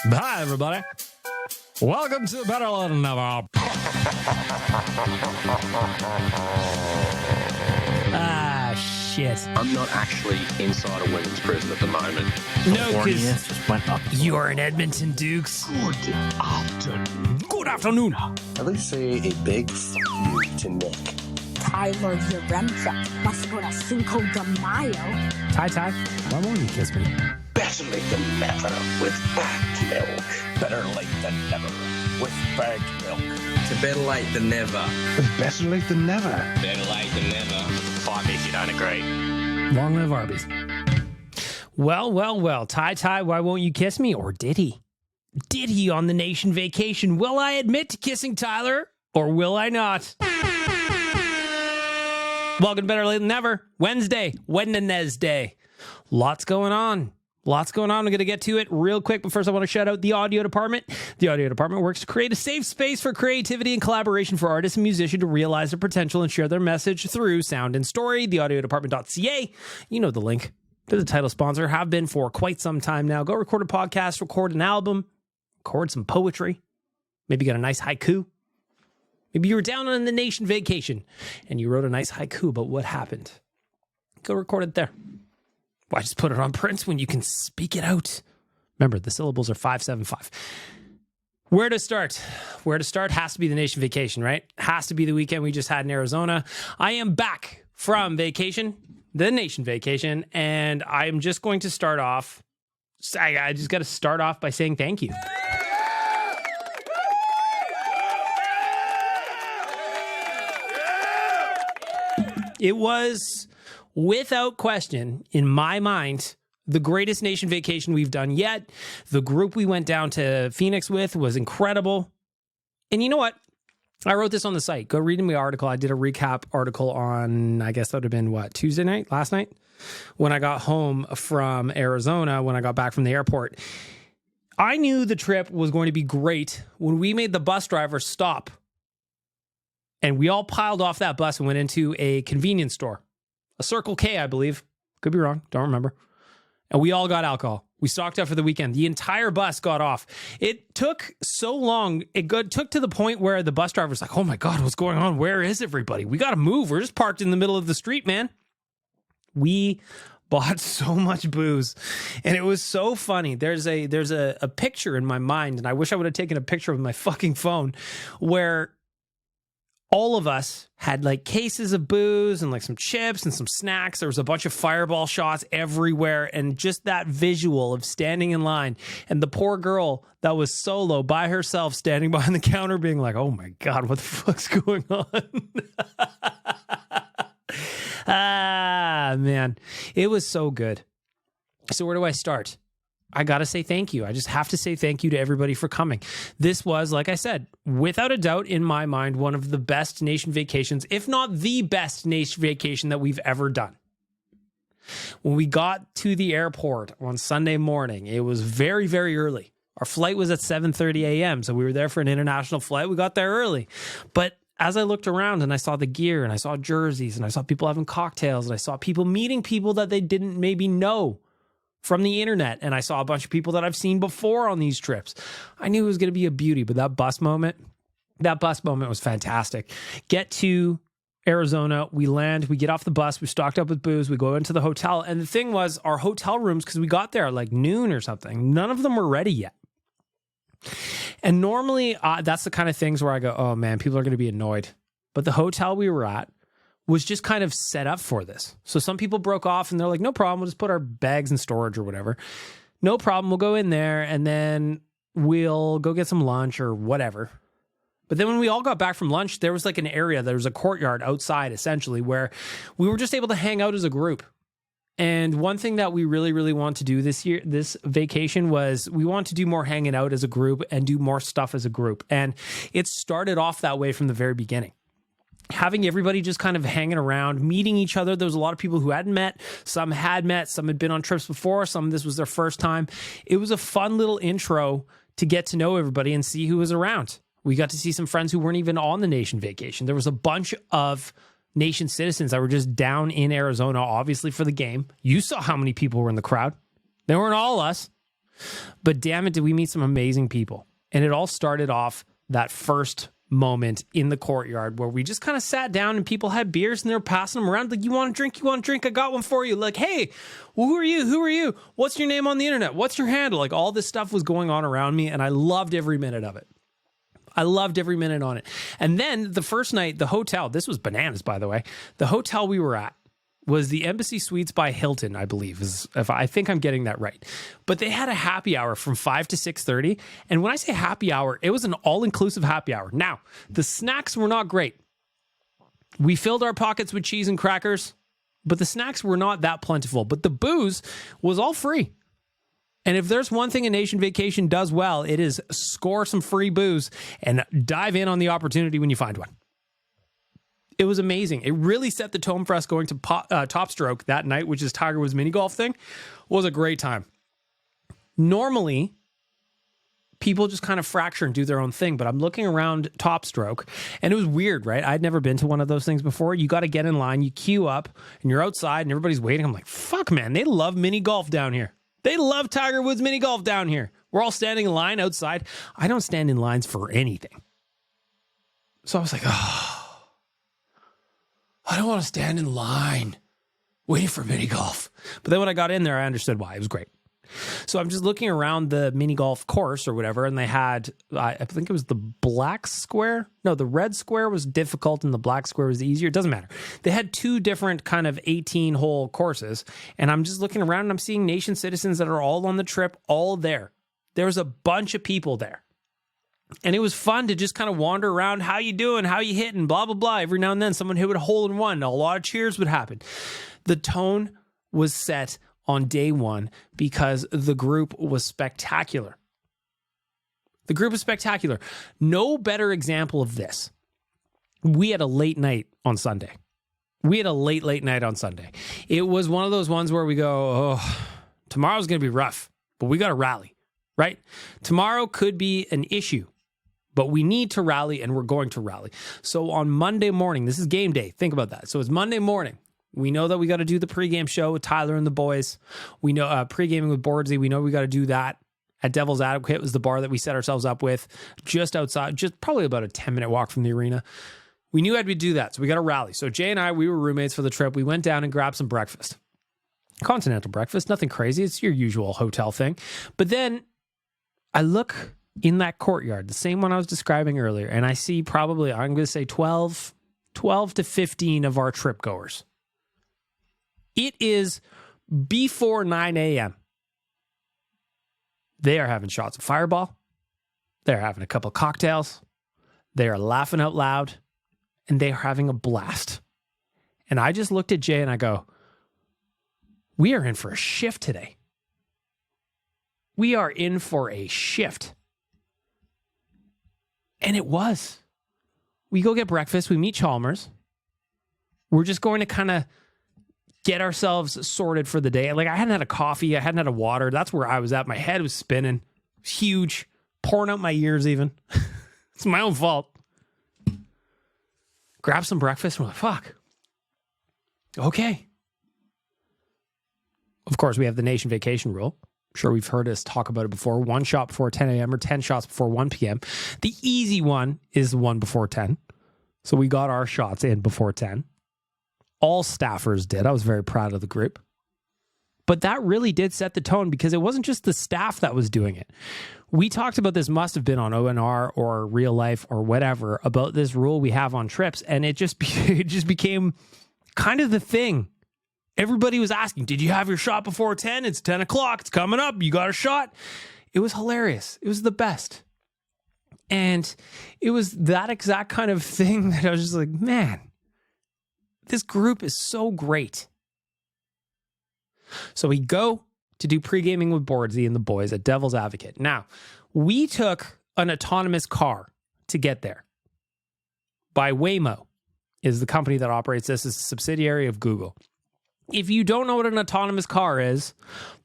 Hi, everybody. Welcome to Better Lait Than Never. Shit. I'm not actually inside a women's prison at the moment. No, because you're in Edmonton, Dukes. Good afternoon. Good afternoon. At least say a big f*** you to Nick. Tyler Yaremchuk must go to Cinco de Mayo. Ty, why won't you kiss me? Better late than never with bagged milk. Better late than never with bagged milk. To better late than never. Better late than never. Better late than never. Fight me if you don't agree. Long live Arby's. Well. Ty, why won't you kiss me? Or did he? Did he on the nation vacation? Will I admit to kissing Tyler? Or will I not? Welcome to Better Late Than Never. Wednesday. Lots going on. I'm going to get to it real quick, but first I want to shout out the audio department. The audio department works to create a safe space for creativity and collaboration for artists and musicians to realize their potential and share their message through sound and story. Theaudiodepartment.ca. You know the link. They're the title sponsor, have been for quite some time now. Go record a podcast, record an album, record some poetry, maybe get a nice haiku. Maybe you were down on the nation vacation and you wrote a nice haiku about what happened. Go record it there. Why just put it on print when you can speak it out? Remember, the syllables are 575. Where to start? Has to be the nation vacation, right? Has to be the weekend we just had in Arizona. I am back from vacation, the nation vacation, and I'm just going to start off. I just got to start off by saying thank you. It was, without question, in my mind, the greatest nation vacation we've done yet. The group we went down to Phoenix with was incredible. And you know what? I wrote this on the site. Go read in my article. I did a recap article on, I guess that would have been, Tuesday night? Last night? When I got home from Arizona, when I got back from the airport. I knew the trip was going to be great when we made the bus driver stop. And we all piled off that bus and went into a convenience store. A Circle K, I believe. Could be wrong. Don't remember. And we all got alcohol. We stocked up for the weekend. The entire bus got off. It took so long. Took to the point where the bus driver's like, oh my God, what's going on? Where is everybody? We got to move. We're just parked in the middle of the street, man. We bought so much booze. And it was so funny. There's a picture in my mind, and I wish I would have taken a picture with my fucking phone, where all of us had like cases of booze and like some chips and some snacks. There was a bunch of fireball shots everywhere. And just that visual of standing in line and the poor girl that was solo by herself standing behind the counter being like, oh my God, what the fuck's going on? Man, it was so good. So where do I start? I got to say thank you. I just have to say thank you to everybody for coming. This was, like I said, without a doubt, in my mind, one of the best nation vacations, if not the best nation vacation that we've ever done. When we got to the airport on Sunday morning, it was very, very early. Our flight was at 7:30 a.m., so we were there for an international flight. We got there early. But as I looked around and I saw the gear and I saw jerseys and I saw people having cocktails and I saw people meeting people that they didn't maybe know from the internet, and I saw a bunch of people that I've seen before on these trips, I knew it was going to be a beauty. But that bus moment was fantastic. Get to Arizona, we land, we get off the bus, we stocked up with booze, we go into the hotel, and the thing was, our hotel rooms, because we got there at like noon or something, none of them were ready yet. And normally, that's the kind of things where I go, oh man, people are going to be annoyed. But the hotel we were at was just kind of set up for this. So some people broke off and they're like, no problem, we'll just put our bags in storage or whatever. No problem, we'll go in there and then we'll go get some lunch or whatever. But then when we all got back from lunch, there was like an area, there was a courtyard outside essentially where we were just able to hang out as a group. And one thing that we really, really want to do this vacation was we want to do more hanging out as a group and do more stuff as a group. And it started off that way from the very beginning. Having everybody just kind of hanging around, meeting each other. There was a lot of people who hadn't met. Some had met. Some had been on trips before. Some, this was their first time. It was a fun little intro to get to know everybody and see who was around. We got to see some friends who weren't even on the nation vacation. There was a bunch of nation citizens that were just down in Arizona, obviously for the game. You saw how many people were in the crowd. They weren't all us. But damn it, did we meet some amazing people. And it all started off that first moment in the courtyard where we just kind of sat down and people had beers and they were passing them around. Like, you want a drink? You want a drink? I got one for you. Like, hey, well, who are you? Who are you? What's your name on the internet? What's your handle? Like, all this stuff was going on around me and I loved every minute of it. I loved every minute on it. And then the first night, the hotel, this was bananas, by the way. The hotel we were at was the Embassy Suites by Hilton, I believe. If I think I'm getting that right. But they had a happy hour from 5 to 6:30. And when I say happy hour, it was an all-inclusive happy hour. Now, the snacks were not great. We filled our pockets with cheese and crackers, but the snacks were not that plentiful. But the booze was all free. And if there's one thing a Nation Vacation does well, it is score some free booze and dive in on the opportunity when you find one. It was amazing. It really set the tone for us going to Top Stroke that night, which is Tiger Woods mini golf thing. Was a great time. Normally, people just kind of fracture and do their own thing, but I'm looking around Top Stroke, and it was weird, right? I'd never been to one of those things before. You got to get in line, you queue up, and you're outside, and everybody's waiting. I'm like, fuck, man, they love mini golf down here. They love Tiger Woods mini golf down here. We're all standing in line outside. I don't stand in lines for anything. So I was like, oh, I don't want to stand in line waiting for mini golf. But then when I got in there, I understood why. It was great. So I'm just looking around the mini golf course or whatever, and they had, I think it was the black square. No, the red square was difficult and the black square was easier. It doesn't matter. They had two different kind of 18-hole courses, and I'm just looking around and I'm seeing Nation citizens that are all on the trip, all there. There was a bunch of people there. And it was fun to just kind of wander around. How you doing? How you hitting? Blah, blah, blah. Every now and then someone hit a hole in one. A lot of cheers would happen. The tone was set on day one because the group was spectacular. The group was spectacular. No better example of this. We had a late night on Sunday. It was one of those ones where we go, oh, tomorrow's going to be rough, but we got to rally, right? Tomorrow could be an issue, but we need to rally and we're going to rally. So on Monday morning, this is game day. Think about that. So it's Monday morning. We know that we got to do the pregame show with Tyler and the boys. We know pregaming with Bordsey. We know we got to do that at Devil's Advocate was the bar that we set ourselves up with just outside, just probably about a 10-minute walk from the arena. We knew I'd do that. So we got to rally. So Jay and I, we were roommates for the trip. We went down and grabbed some breakfast. Continental breakfast, nothing crazy. It's your usual hotel thing. But then I look in that courtyard, the same one I was describing earlier, and I see probably, I'm going to say 12 to 15 of our trip goers. It is before 9 a.m. They are having shots of Fireball. They're having a couple of cocktails. They are laughing out loud. And they are having a blast. And I just looked at Jay and I go, we are in for a shift today. We are in for a shift. And it was. We go get breakfast. We meet Chalmers. We're just going to kind of get ourselves sorted for the day. Like, I hadn't had a coffee. I hadn't had a water. That's where I was at. My head was spinning. It was huge. Pouring out my ears even. It's my own fault. Grab some breakfast. We're like, fuck. Okay. Of course, we have the Nation Vacation rule. I'm sure we've heard us talk about it before. 1 shot before 10 a.m. or 10 shots before 1 p.m. The easy one is the one before 10. So we got our shots in before 10. All staffers did. I was very proud of the group. But that really did set the tone because it wasn't just the staff that was doing it. We talked about this, must have been on ONR or Real Life or whatever, about this rule we have on trips. And it just became kind of the thing. Everybody was asking, did you have your shot before 10? It's 10 o'clock. It's coming up. You got a shot. It was hilarious. It was the best. And it was that exact kind of thing that I was just like, man, this group is so great. So we go to do pre-gaming with Bordsey and the boys at Devil's Advocate. Now, we took an autonomous car to get there. By Waymo is the company that operates this. It's a subsidiary of Google. If you don't know what an autonomous car is,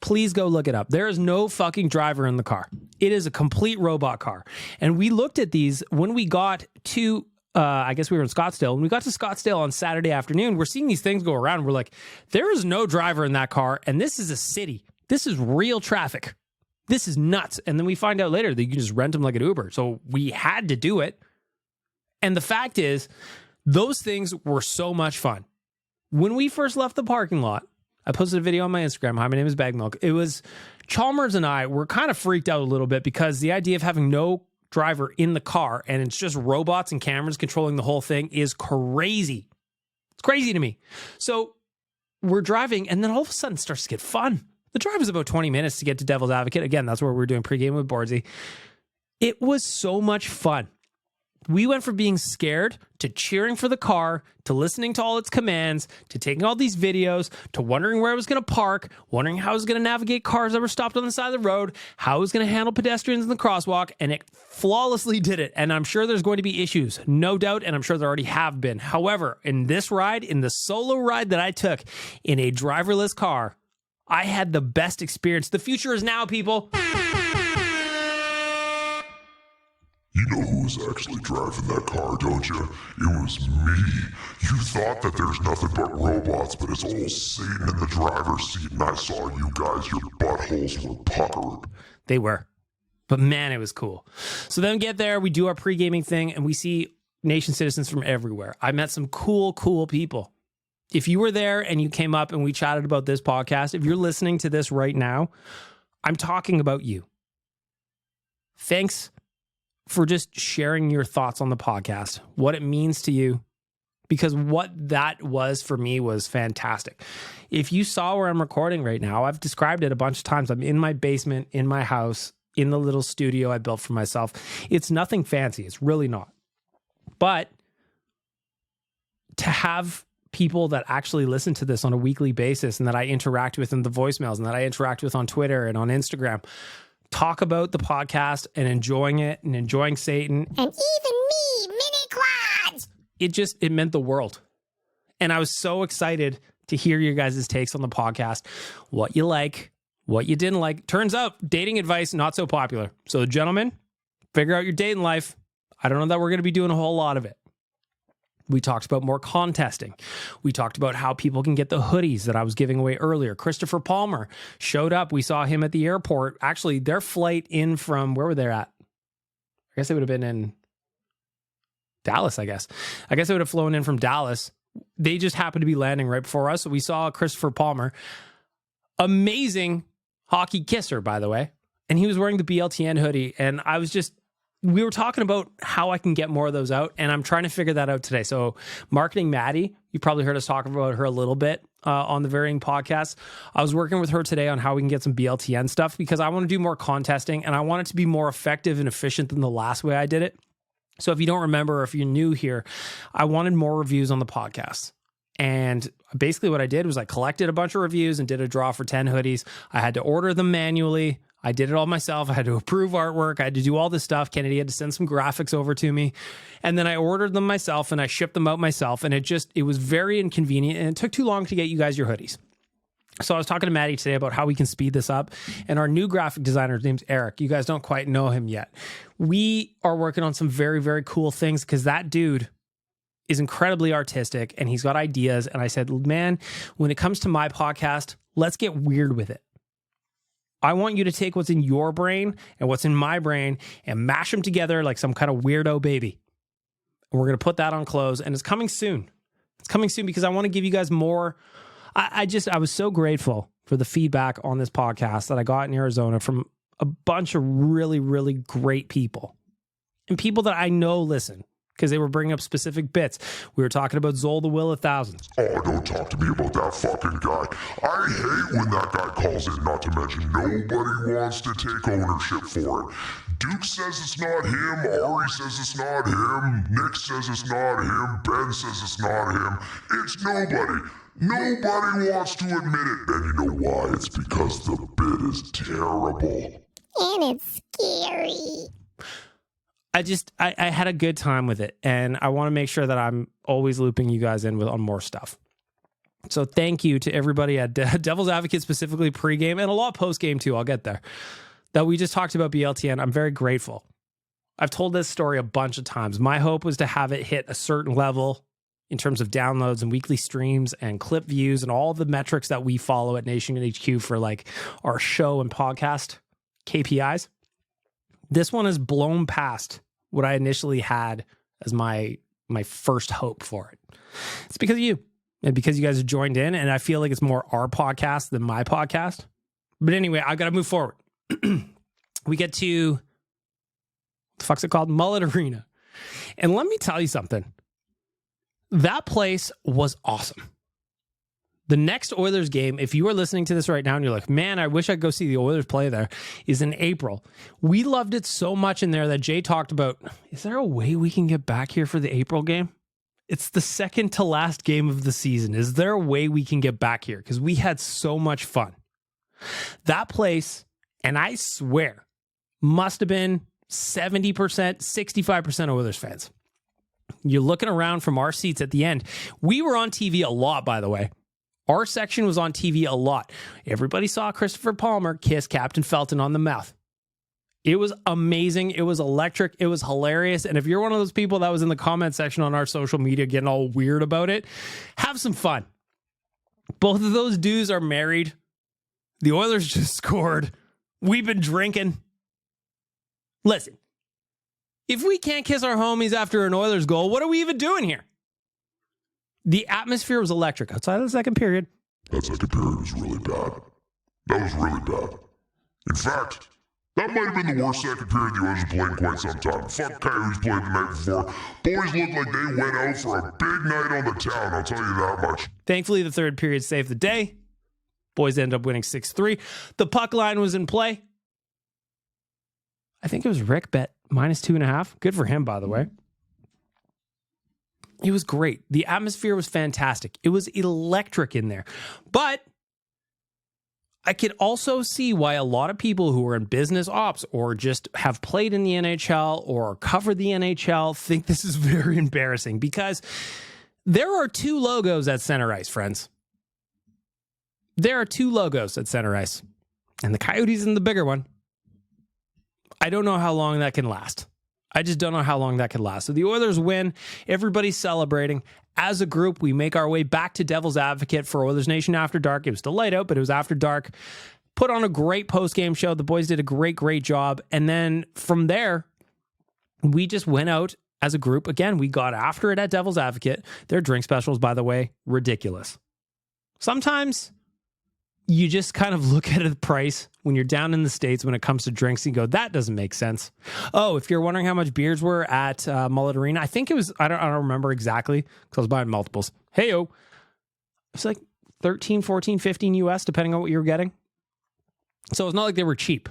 please go look it up. There is no fucking driver in the car. It is a complete robot car. And we looked at these when we got to I guess we were in Scottsdale. When we got to Scottsdale on Saturday afternoon, we're seeing these things go around. We're like, there is no driver in that car, and this is a city. This is real traffic. This is nuts. And then we find out later that you can just rent them like an Uber. So we had to do it. And the fact is, those things were so much fun. When we first left the parking lot, I posted a video on my Instagram. Hi, my name is Bag Milk. It was Chalmers and I were kind of freaked out a little bit because the idea of having no driver in the car and it's just robots and cameras controlling the whole thing is crazy. It's crazy to me. So we're driving and then all of a sudden it starts to get fun. The drive was about 20 minutes to get to Devil's Advocate. Again, that's where we were doing pregame with Bordsy. It was so much fun. We went from being scared to cheering for the car, to listening to all its commands, to taking all these videos, to wondering where I was going to park, wondering how I was going to navigate cars that were stopped on the side of the road, how I was going to handle pedestrians in the crosswalk, and it flawlessly did it. And I'm sure there's going to be issues, no doubt, and I'm sure there already have been. However, in this ride, in the solo ride that I took in a driverless car, I had the best experience. The future is now, people. You know who was actually driving that car, don't you? It was me. You thought that there's nothing but robots, but it's old Satan in the driver's seat, and I saw you guys, your buttholes were puckered. They were. But man, it was cool. So then we get there, we do our pre-gaming thing, and we see nation citizens from everywhere. I met some cool people. If you were there and you came up and we chatted about this podcast, if you're listening to this right now, I'm talking about you. Thanks for just sharing your thoughts on the podcast, what it means to you, because what that was for me was fantastic. If you saw where I'm recording right now, I've described it a bunch of times. I'm in my basement, in my house, in the little studio I built for myself. It's nothing fancy. It's really not. But to have people that actually listen to this on a weekly basis and that I interact with in the voicemails and that I interact with on Twitter and on Instagram, talk about the podcast and enjoying it and enjoying Satan. And even me, mini quads. It meant the world. And I was so excited to hear your guys' takes on the podcast, what you like, what you didn't like. Turns out dating advice, not so popular. So gentlemen, figure out your dating life. I don't know that we're going to be doing a whole lot of it. We talked about more contesting. We talked about how people can get the hoodies that I was giving away earlier. Christopher Palmer showed up. We saw him at the airport. Actually, their flight in from, where were they at? I guess they would have been in Dallas, I guess. I guess they would have flown in from Dallas. They just happened to be landing right before us. So we saw Christopher Palmer. Amazing hockey kisser, by the way. And he was wearing the BLTN hoodie. And I was just, we were talking about how I can get more of those out, and I'm trying to figure that out today. So Marketing Maddie, you probably heard us talk about her a little bit on the varying podcasts. I was working with her today on how we can get some BLTN stuff because I want to do more contesting, and I want it to be more effective and efficient than the last way I did it. So if you don't remember, or if you're new here, I wanted more reviews on the podcast. And basically what I did was I collected a bunch of reviews and did a draw for 10 hoodies. I had to order them manually. I did it all myself. I had to approve artwork. I had to do all this stuff. Kennedy had to send some graphics over to me. And then I ordered them myself and I shipped them out myself. And it was very inconvenient and it took too long to get you guys your hoodies. So I was talking to Maddie today about how we can speed this up. And our new graphic designer, his name's Eric. You guys don't quite know him yet. We are working on some very, very cool things because that dude is incredibly artistic and he's got ideas. And I said, man, when it comes to my podcast, let's get weird with it. I want you to take what's in your brain and what's in my brain and mash them together like some kind of weirdo baby. And we're going to put that on clothes, and it's coming soon. It's coming soon because I want to give you guys more. I was so grateful for the feedback on this podcast that I got in Arizona from a bunch of really, really great people and people that I know listen. Because they were bringing up specific bits. We were talking about Zol the Will 1000. Oh, don't talk to me about that fucking guy. I hate when that guy calls in, not to mention nobody wants to take ownership for it. Duke says it's not him, Ari says it's not him, Nick says it's not him, Ben says it's not him. It's nobody. Nobody wants to admit it. And you know why? It's because the bit is terrible. And it's scary. I had a good time with it, and I want to make sure that I'm always looping you guys in on more stuff. So thank you to everybody at Devil's Advocate, specifically pregame, and a lot postgame too. I'll get there. That we just talked about BLTN. I'm very grateful. I've told this story a bunch of times. My hope was to have it hit a certain level in terms of downloads and weekly streams and clip views and all the metrics that we follow at Nation HQ for like our show and podcast KPIs. This one has blown past what I initially had as my first hope for it. It's because of you and because you guys have joined in, and I feel like it's more our podcast than my podcast. But anyway, I got to move forward. We get to, what the fuck's it called? Mullett Arena. And let me tell you something. That place was awesome. The next Oilers game, if you are listening to this right now and you're like, man, I wish I'd go see the Oilers play there, is in April. We loved it so much in there that Jay talked about, is there a way we can get back here for the April game? It's the second to last game of the season. Is there a way we can get back here? Because we had so much fun. That place, and I swear, must have been 70%, 65% Oilers fans. You're looking around from our seats at the end. We were on TV a lot, by the way. Our section was on TV a lot. Everybody saw Christopher Palmer kiss Captain Felton on the mouth. It was amazing. It was electric. It was hilarious. And if you're one of those people that was in the comment section on our social media getting all weird about it, have some fun. Both of those dudes are married. The Oilers just scored. We've been drinking. Listen, if we can't kiss our homies after an Oilers goal, what are we even doing here? The atmosphere was electric outside of the second period. That second period was really bad. That was really bad. In fact, that might have been the worst second period the Oilers have played in quite some time. Fuck Coyotes played the night before. Boys looked like they went out for a big night on the town, I'll tell you that much. Thankfully, the third period saved the day. Boys ended up winning 6-3. The puck line was in play. I think it was Rick bet -2.5. Good for him, by the way. It was great. The atmosphere was fantastic. It was electric in there. But I could also see why a lot of people who are in business ops or just have played in the NHL or covered the NHL think this is very embarrassing, because there are two logos at center ice, friends. There are two logos at center ice, and the Coyotes in the bigger one. I don't know how long that can last. I just don't know how long that can last. So the Oilers win. Everybody's celebrating. As a group, we make our way back to Devil's Advocate for Oilers Nation After Dark. It was still light out, but it was after dark. Put on a great post-game show. The boys did a great job. And then from there, we just went out as a group. Again, we got after it at Devil's Advocate. Their drink specials, by the way, ridiculous. Sometimes you just kind of look at the price when you're down in the States when it comes to drinks and go, that doesn't make sense. Oh, if you're wondering how much beers were at Mullett Arena, I think it was, I don't remember exactly because I was buying multiples. Hey-o. It's like 13, 14, 15 US, depending on what you were getting. So it's not like they were cheap.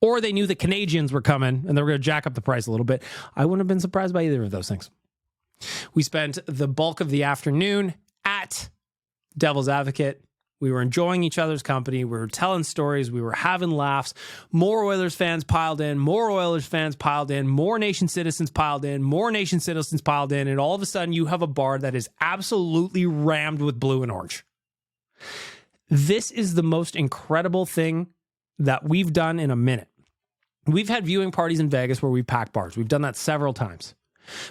Or they knew the Canadians were coming and they were going to jack up the price a little bit. I wouldn't have been surprised by either of those things. We spent the bulk of the afternoon at Devil's Advocate. We were enjoying each other's company. We were telling stories. We were having laughs. More Oilers fans piled in. More Oilers fans piled in. More Nation citizens piled in. More Nation citizens piled in. And all of a sudden, you have a bar that is absolutely rammed with blue and orange. This is the most incredible thing that we've done in a minute. We've had viewing parties in Vegas where we've packed bars. We've done that several times.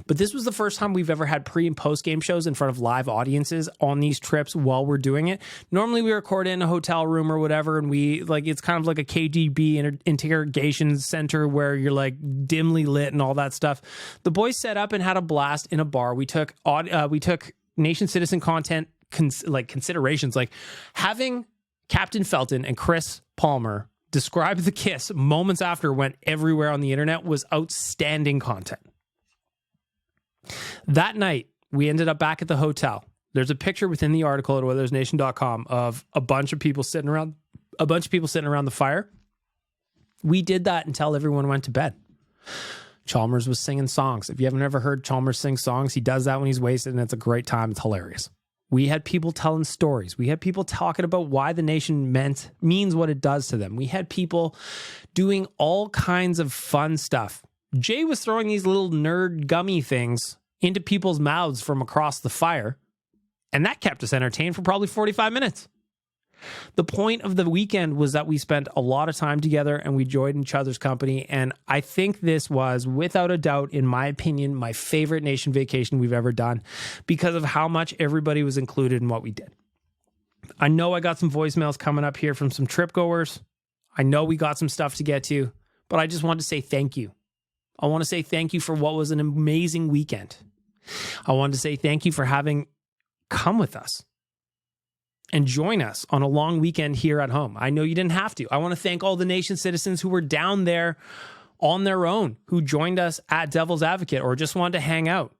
But this was the first time we've ever had pre- and post-game shows in front of live audiences on these trips while we're doing it. Normally we record in a hotel room or whatever, and it's kind of like a KGB interrogation center where you're like dimly lit and all that stuff. The boys set up and had a blast in a bar. We took Nation Citizen content considerations, like having Captain Felton and Chris Palmer describe the kiss moments after went everywhere on the internet was outstanding content. That night, we ended up back at the hotel. There's a picture within the article at OilersNation.com of a bunch of people sitting around the fire. We did that until everyone went to bed. Chalmers was singing songs. If you haven't ever heard Chalmers sing songs, he does that when he's wasted, and it's a great time. It's hilarious. We had people telling stories. We had people talking about why the Nation means what it does to them. We had people doing all kinds of fun stuff. Jay was throwing these little nerd gummy things into people's mouths from across the fire, and that kept us entertained for probably 45 minutes. The point of the weekend was that we spent a lot of time together and we enjoyed each other's company, and I think this was, without a doubt, in my opinion, my favorite Nation vacation we've ever done because of how much everybody was included in what we did. I know I got some voicemails coming up here from some trip goers. I know we got some stuff to get to, but I just want to say thank you. I want to say thank you for what was an amazing weekend. I wanted to say thank you for having come with us and join us on a long weekend here at home. I know you didn't have to. I want to thank all the nation citizens who were down there on their own, who joined us at Devil's Advocate or just wanted to hang out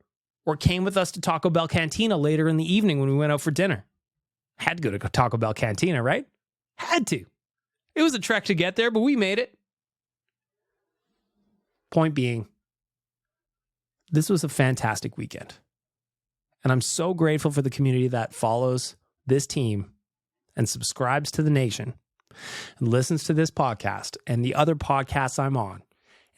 or came with us to Taco Bell Cantina later in the evening when we went out for dinner. Had to go to Taco Bell Cantina, right? Had to. It was a trek to get there, but we made it. Point being, this was a fantastic weekend. And I'm so grateful for the community that follows this team and subscribes to the nation and listens to this podcast and the other podcasts I'm on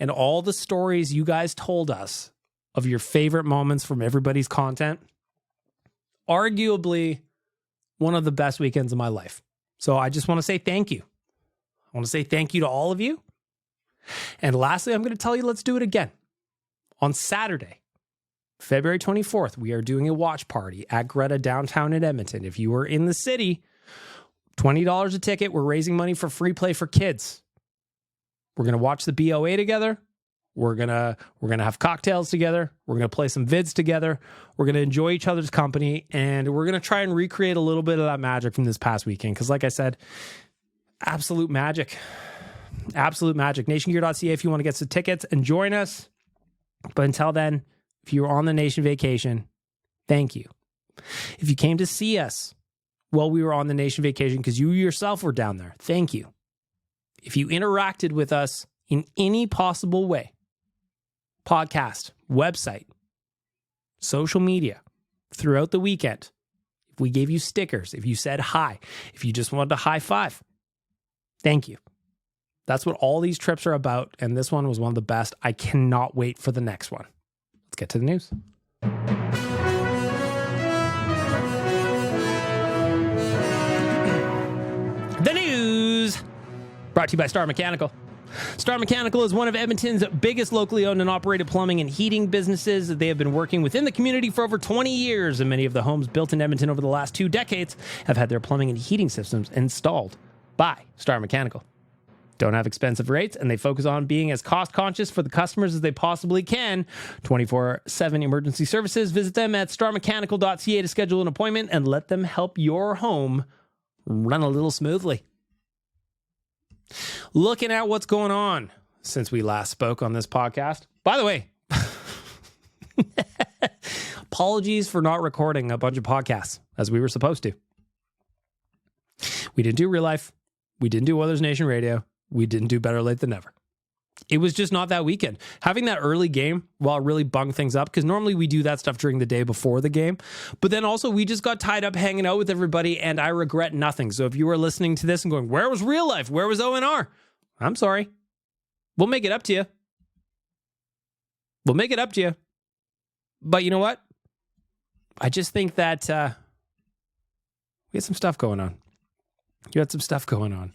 and all the stories you guys told us of your favorite moments from everybody's content. Arguably one of the best weekends of my life. So I just want to say thank you. I want to say thank you to all of you. And lastly, I'm going to tell you, let's do it again. On Saturday, February 24th, we are doing a watch party at Greta downtown in Edmonton. If you are in the city, $20 a ticket. We're raising money for free play for kids. We're going to watch the BOA together. We're going to have cocktails together. We're going to play some vids together. We're going to enjoy each other's company. And we're going to try and recreate a little bit of that magic from this past weekend. Because like I said, absolute magic. Absolute magic. Nationgear.ca if you want to get some tickets and join us. But until then, if you were on the nation vacation, thank you. If you came to see us while we were on the nation vacation because you yourself were down there, thank you. If you interacted with us in any possible way, podcast, website, social media, throughout the weekend, if we gave you stickers, if you said hi, if you just wanted to high five, thank you. That's what all these trips are about, and this one was one of the best. I cannot wait for the next one. Let's get to the news. The news brought to you by Star Mechanical. Star Mechanical is one of Edmonton's biggest locally owned and operated plumbing and heating businesses. They have been working within the community for over 20 years, and many of the homes built in Edmonton over the last 2 decades have had their plumbing and heating systems installed by Star Mechanical. Don't have expensive rates, and they focus on being as cost-conscious for the customers as they possibly can. 24/7 emergency services. Visit them at starmechanical.ca to schedule an appointment and let them help your home run a little smoothly. Looking at what's going on since we last spoke on this podcast. By the way, apologies for not recording a bunch of podcasts as we were supposed to. We didn't do Real Life. We didn't do Oilers Nation Radio. We didn't do Better Late Than Never. It was just not that weekend. Having that early game, well, really bunged things up because normally we do that stuff during the day before the game. But then also we just got tied up hanging out with everybody and I regret nothing. So if you were listening to this and going, where was Real Life? Where was ONR? I'm sorry. We'll make it up to you. We'll make it up to you. But you know what? I just think that we had some stuff going on. You had some stuff going on.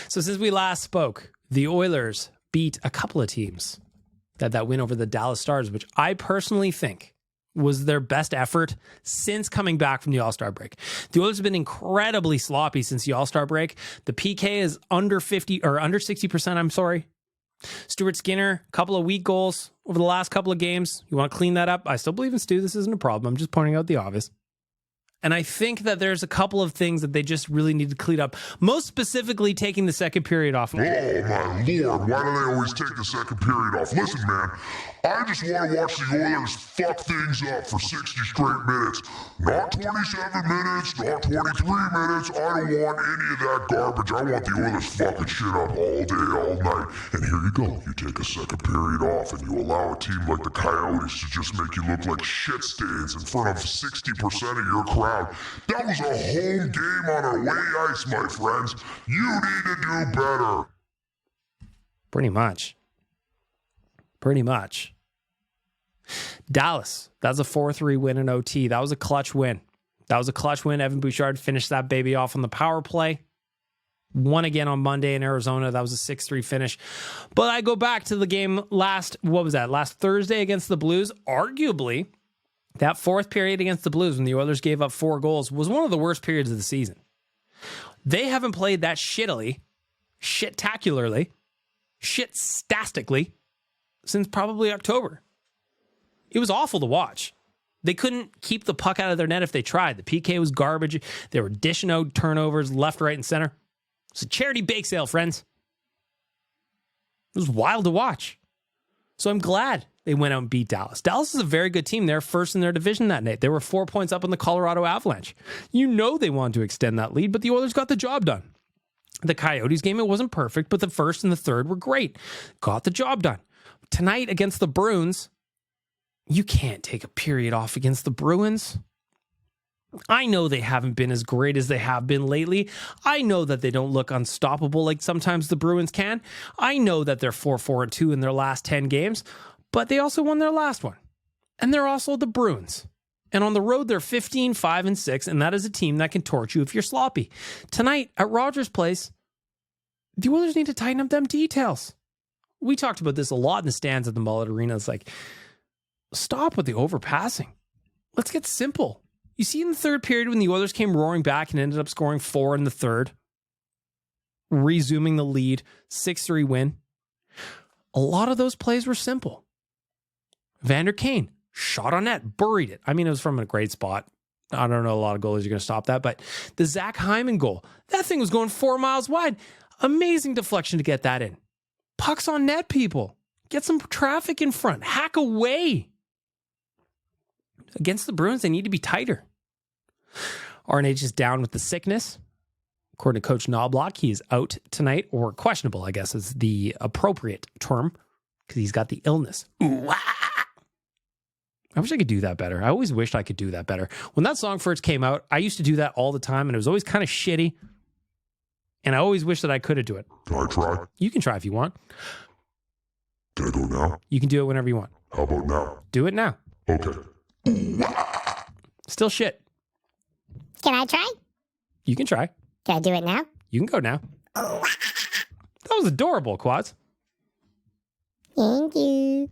So since we last spoke, the Oilers beat a couple of teams that win over the Dallas Stars, which I personally think was their best effort since coming back from the All-Star break. The Oilers have been incredibly sloppy since the All-Star break. The PK is under 60%, I'm sorry. Stuart Skinner, a couple of weak goals over the last couple of games. You want to clean that up? I still believe in Stu. This isn't a problem. I'm just pointing out the obvious. And I think that there's a couple of things that they just really need to clean up. Most specifically, taking the second period off. Oh, my Lord, why do they always take the second period off? Listen, man, I just want to watch the Oilers fuck things up for 60 straight minutes. Not 27 minutes, not 23 minutes. I don't want any of that garbage. I want the Oilers fucking shit up all day, all night. And here you go. You take a second period off and you allow a team like the Coyotes to just make you look like shit stains in front of 60% of your crowd. That was a home game on away ice, my friends. You need to do better. Pretty much. Dallas, that's a 4-3 win in OT. That was a clutch win. Evan Bouchard finished that baby off on the power play. Won again on Monday in Arizona. That was a 6-3 finish. But I go back to the game last Thursday against the Blues. Arguably, that fourth period against the Blues when the Oilers gave up 4 goals was one of the worst periods of the season. They haven't played that shittily shit-tacularly, shit-stastically since probably October. It was awful to watch. They couldn't keep the puck out of their net if they tried. The PK was garbage. They were dishing out turnovers left, right, and center. It's a charity bake sale, friends. It was wild to watch. So I'm glad they went out and beat Dallas. Dallas is a very good team. They're first in their division that night. They were 4 points up on the Colorado Avalanche. You know they wanted to extend that lead, but the Oilers got the job done. The Coyotes game, it wasn't perfect, but the first and the third were great. Got the job done. Tonight against the Bruins, you can't take a period off against the Bruins. I know they haven't been as great as they have been lately. I know that they don't look unstoppable like sometimes the Bruins can. I know that they're 4-4-2 in their last 10 games, but they also won their last one. And they're also the Bruins. And on the road, they're 15-5-6, and that is a team that can torch you if you're sloppy. Tonight at Rogers Place, the Oilers need to tighten up them details. We talked about this a lot in the stands at the Mullett Arena. It's like, stop with the overpassing. Let's get simple. You see in the third period when the Oilers came roaring back and ended up scoring 4 in the third, resuming the lead, 6-3 win. A lot of those plays were simple. Vander Kane, shot on net, buried it. I mean, it was from a great spot. I don't know a lot of goalies are going to stop that, but the Zach Hyman goal, that thing was going 4 miles wide. Amazing deflection to get that in. Pucks on net, people. Get some traffic in front. Hack away. Against the Bruins, they need to be tighter. RNH is down with the sickness. According to Coach Knobloch, he is out tonight, or questionable, I guess is the appropriate term, because he's got the illness. Ooh, ah. I wish I could do that better. I always wished I could do that better. When that song first came out, I used to do that all the time, and it was always kind of shitty. And I always wish that I could have do it. Can I try? You can try if you want. Can I go now? You can do it whenever you want. How about now? Do it now. Okay. Still shit. Can I try? You can try. Can I do it now? You can go now. That was adorable, Quads. Thank you.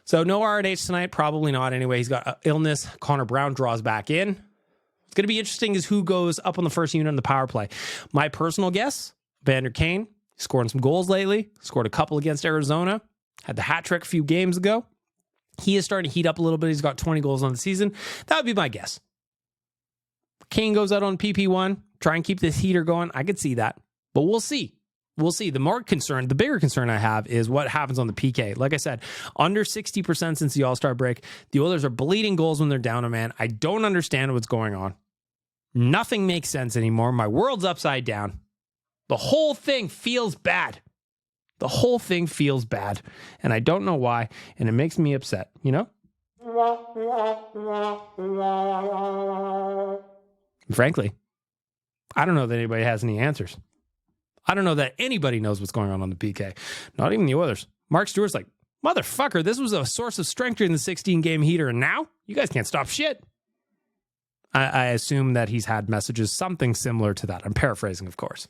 So no RNH tonight. Probably not anyway. He's got illness. Connor Brown draws back in. It's going to be interesting is who goes up on the first unit on the power play. My personal guess, Vander Kane. Scoring some goals lately. Scored a couple against Arizona. Had the hat trick a few games ago. He is starting to heat up a little bit. He's got 20 goals on the season. That would be my guess. Kane goes out on PP1. Try and keep this heater going. I could see that. But we'll see. We'll see. The bigger concern I have is what happens on the PK. Like I said, under 60% since the All-Star break. The Oilers are bleeding goals when they're down a man. I don't understand what's going on. Nothing makes sense anymore. My world's upside down. The whole thing feels bad. The whole thing feels bad. And I don't know why. And it makes me upset, you know? And frankly, I don't know that anybody has any answers. I don't know that anybody knows what's going on the PK. Not even the Oilers. Mark Stewart's like, motherfucker, this was a source of strength during the 16-game heater, and now you guys can't stop shit. I assume that he's had messages, something similar to that. I'm paraphrasing, of course.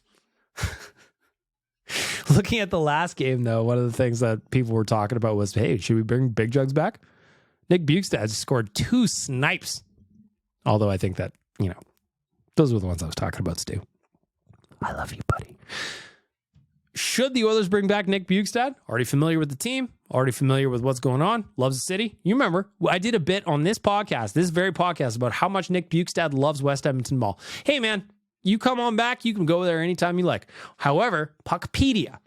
Looking at the last game, though, one of the things that people were talking about was, hey, should we bring Big Jugs back? Nick Bjugstad scored 2 snipes. Although I think that, those were the ones I was talking about, Stu. I love you, buddy. Should the Oilers bring back Nick Bjugstad? Already familiar with the team. Already familiar with what's going on. Loves the city. You remember, I did a bit on this very podcast, about how much Nick Bjugstad loves West Edmonton Mall. Hey, man, you come on back. You can go there anytime you like. However, Puckpedia,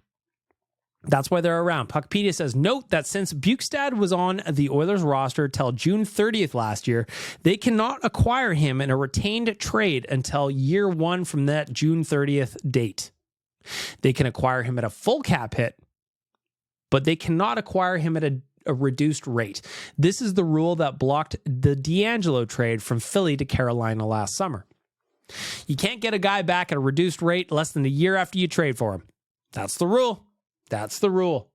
that's why they're around. Puckpedia says, note that since Bjugstad was on the Oilers roster till June 30th last year, they cannot acquire him in a retained trade until year 1 from that June 30th date. They can acquire him at a full cap hit, but they cannot acquire him at a reduced rate. This is the rule that blocked the D'Angelo trade from Philly to Carolina last summer. You can't get a guy back at a reduced rate less than a year after you trade for him. That's the rule. That's the rule.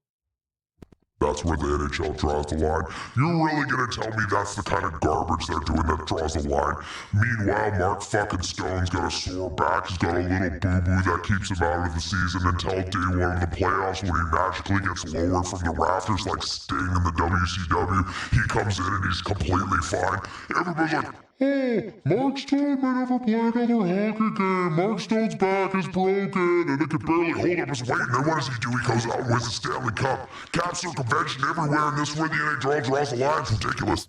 That's where the NHL draws the line. You're really going to tell me that's the kind of garbage they're doing that draws the line? Meanwhile, Mark fucking Stone's got a sore back. He's got a little boo-boo that keeps him out of the season until day 1 of the playoffs when he magically gets lowered from the rafters like Sting in the WCW. He comes in and he's completely fine. Everybody's like, Oh, Mark Stone may never play another hockey game. Mark Stone's back is broken, and he can barely hold up his weight. And then what does he do? He goes out and wins the Stanley Cup. Cap circumvention everywhere, and this is where the NHL draws the line. It's ridiculous.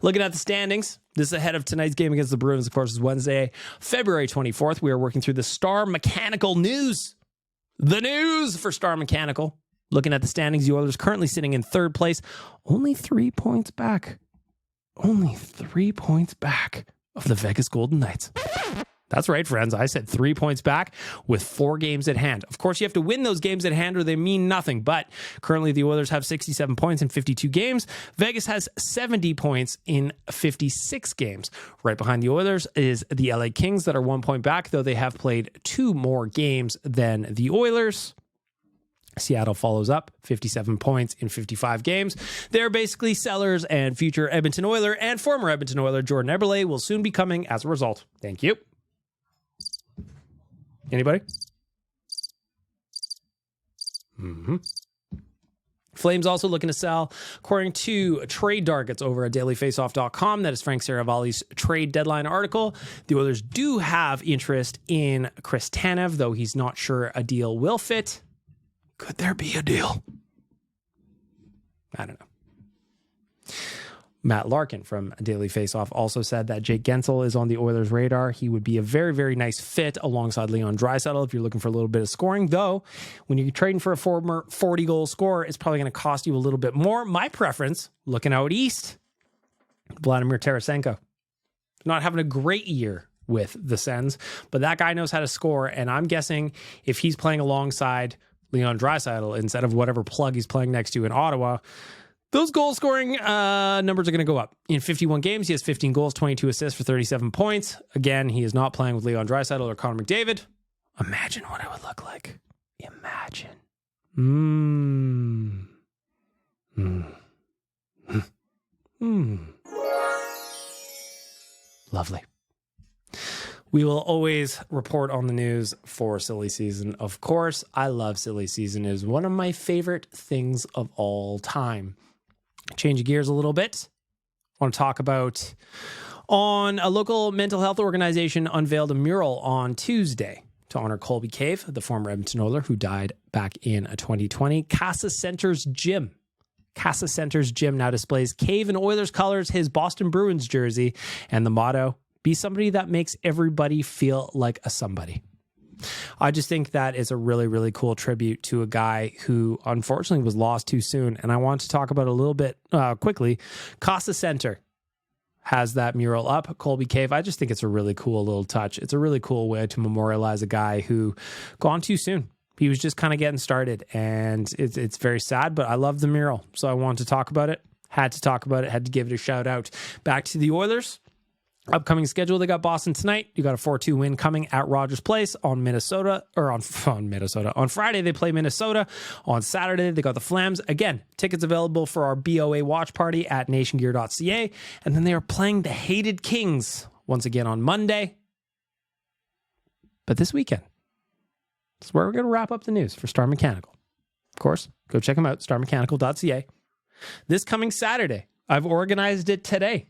Looking at the standings, this is ahead of tonight's game against the Bruins. Of course, is Wednesday, February 24th. We are working through the Star Mechanical news. The news for Star Mechanical. Looking at the standings, the Oilers currently sitting in third place, only 3 points back. Only 3 points back of the Vegas Golden Knights. That's right, friends. I said 3 points back with 4 games at hand. Of course, you have to win those games at hand or they mean nothing. But currently, the Oilers have 67 points in 52 games. Vegas has 70 points in 56 games. Right behind the Oilers is the LA Kings that are 1 point back, though they have played 2 more games than the Oilers. Seattle follows up, 57 points in 55 games. They're basically sellers, and future Edmonton Oiler and former Edmonton Oiler Jordan Eberle will soon be coming as a result. Thank you. Anybody? Flames also looking to sell. According to trade targets over at dailyfaceoff.com, that is Frank Saravalli's trade deadline article, the Oilers do have interest in Chris Tanev, though he's not sure a deal will fit. Could there be a deal? I don't know. Matt Larkin from Daily Faceoff also said that Jake Gensel is on the Oilers' radar. He would be a very, very nice fit alongside Leon Draisaitl if you're looking for a little bit of scoring. Though, when you're trading for a former 40-goal scorer, it's probably going to cost you a little bit more. My preference, looking out east, Vladimir Tarasenko. Not having a great year with the Sens, but that guy knows how to score, and I'm guessing if he's playing alongside Leon Draisaitl instead of whatever plug he's playing next to in Ottawa, those goal scoring numbers are going to go up. In 51 games, he has 15 goals, 22 assists for 37 points. Again, he is not playing with Leon Draisaitl or Connor McDavid. Imagine what it would look like. Imagine. Lovely. We will always report on the news for silly season. Of course, I love silly season. It is one of my favorite things of all time. Change gears a little bit. I want to talk about on a local mental health organization unveiled a mural on Tuesday to honor Colby Cave, the former Edmonton Oiler who died back in 2020. Casa Center's Gym. Casa Center's Gym now displays Cave in Oilers colors, his Boston Bruins jersey, and the motto, be somebody that makes everybody feel like a somebody. I just think that is a really, really cool tribute to a guy who unfortunately was lost too soon. And I want to talk about a little bit quickly. Casa Center has that mural up, Colby Cave. I just think it's a really cool little touch. It's a really cool way to memorialize a guy who gone too soon. He was just kind of getting started, and it's very sad, but I love the mural. So I wanted to talk about it. Had to talk about it. Had to give it a shout out. Back to the Oilers. Upcoming schedule, they got Boston tonight. You got a 4-2 win coming at Rogers Place on Minnesota. On Friday, they play Minnesota. On Saturday, they got the Flames. Again, tickets available for our BOA watch party at nationgear.ca. And then they are playing the hated Kings once again on Monday. But this weekend, that's where we're going to wrap up the news for Star Mechanical. Of course, go check them out, starmechanical.ca. This coming Saturday, I've organized it today.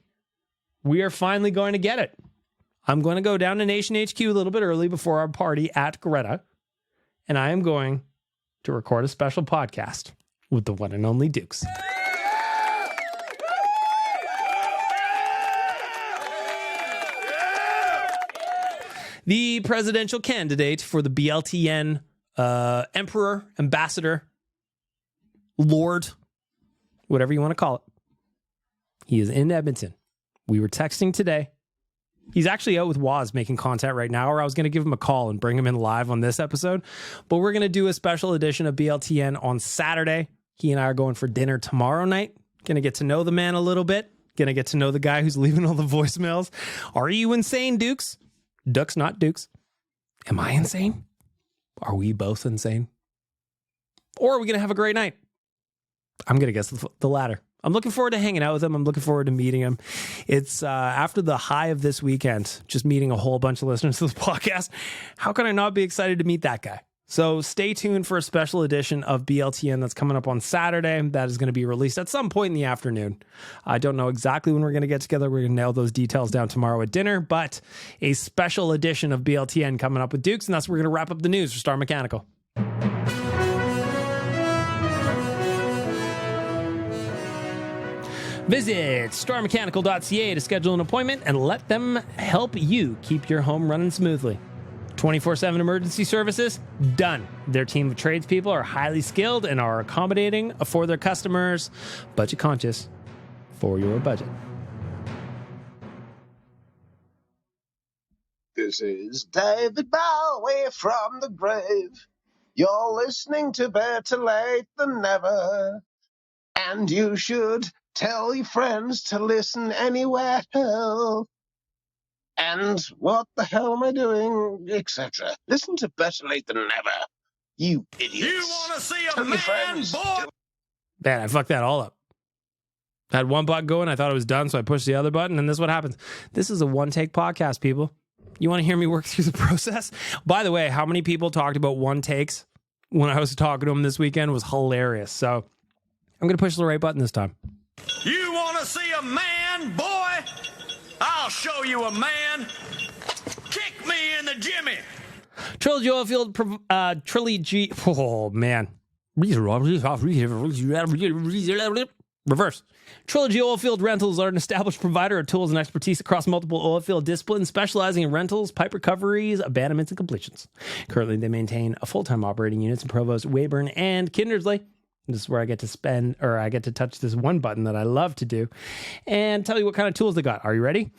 We are finally going to get it. I'm going to go down to Nation HQ a little bit early before our party at Greta, and I am going to record a special podcast with the one and only Dukes. The presidential candidate for the BLTN Emperor, Ambassador, Lord, whatever you want to call it. He is in Edmonton. We were texting today. He's actually out with Waz making content right now, or I was going to give him a call and bring him in live on this episode. But we're going to do a special edition of BLTN on Saturday. He and I are going for dinner tomorrow night. Going to get to know the man a little bit. Going to get to know the guy who's leaving all the voicemails. Are you insane, Dukes? Ducks, not Dukes. Am I insane? Are we both insane? Or are we going to have a great night? I'm going to guess the latter. I'm looking forward to hanging out with him. I'm looking forward to meeting him. It's after the high of this weekend, just meeting a whole bunch of listeners to the podcast. How can I not be excited to meet that guy? So stay tuned for a special edition of BLTN that's coming up on Saturday. That is going to be released at some point in the afternoon. I don't know exactly when we're going to get together. We're going to nail those details down tomorrow at dinner, but a special edition of BLTN coming up with Dukes, and that's where we're going to wrap up the news for Star Mechanical. Visit starmechanical.ca to schedule an appointment and let them help you keep your home running smoothly. 24/7 emergency services, done. Their team of tradespeople are highly skilled and are accommodating for their customers, budget conscious for your budget. This is David Bowie from the grave. You're listening to Better Late Than Never. And you should tell your friends to listen anywhere else. And what the hell am I doing, etc. Listen to Better Late Than Never. You idiots. You want to see a man, boy? Man, I fucked that all up. I had one button going, I thought it was done, so I pushed the other button, and this is what happens. This is a one-take podcast, people. You want to hear me work through the process? By the way, how many people talked about one takes when I was talking to them this weekend was hilarious. So I'm going to push the right button this time. You want to see a man, boy? I'll show you a man. Kick me in the Jimmy. Trilogy Oilfield, Trilogy, oh man. Reverse. Trilogy Oilfield Rentals are an established provider of tools and expertise across multiple oilfield disciplines, specializing in rentals, pipe recoveries, abandonments, and completions. Currently, they maintain a full-time operating units in Provost, Weyburn, and Kindersley. This is where I get to touch this one button that I love to do and tell you what kind of tools they got. Are you ready?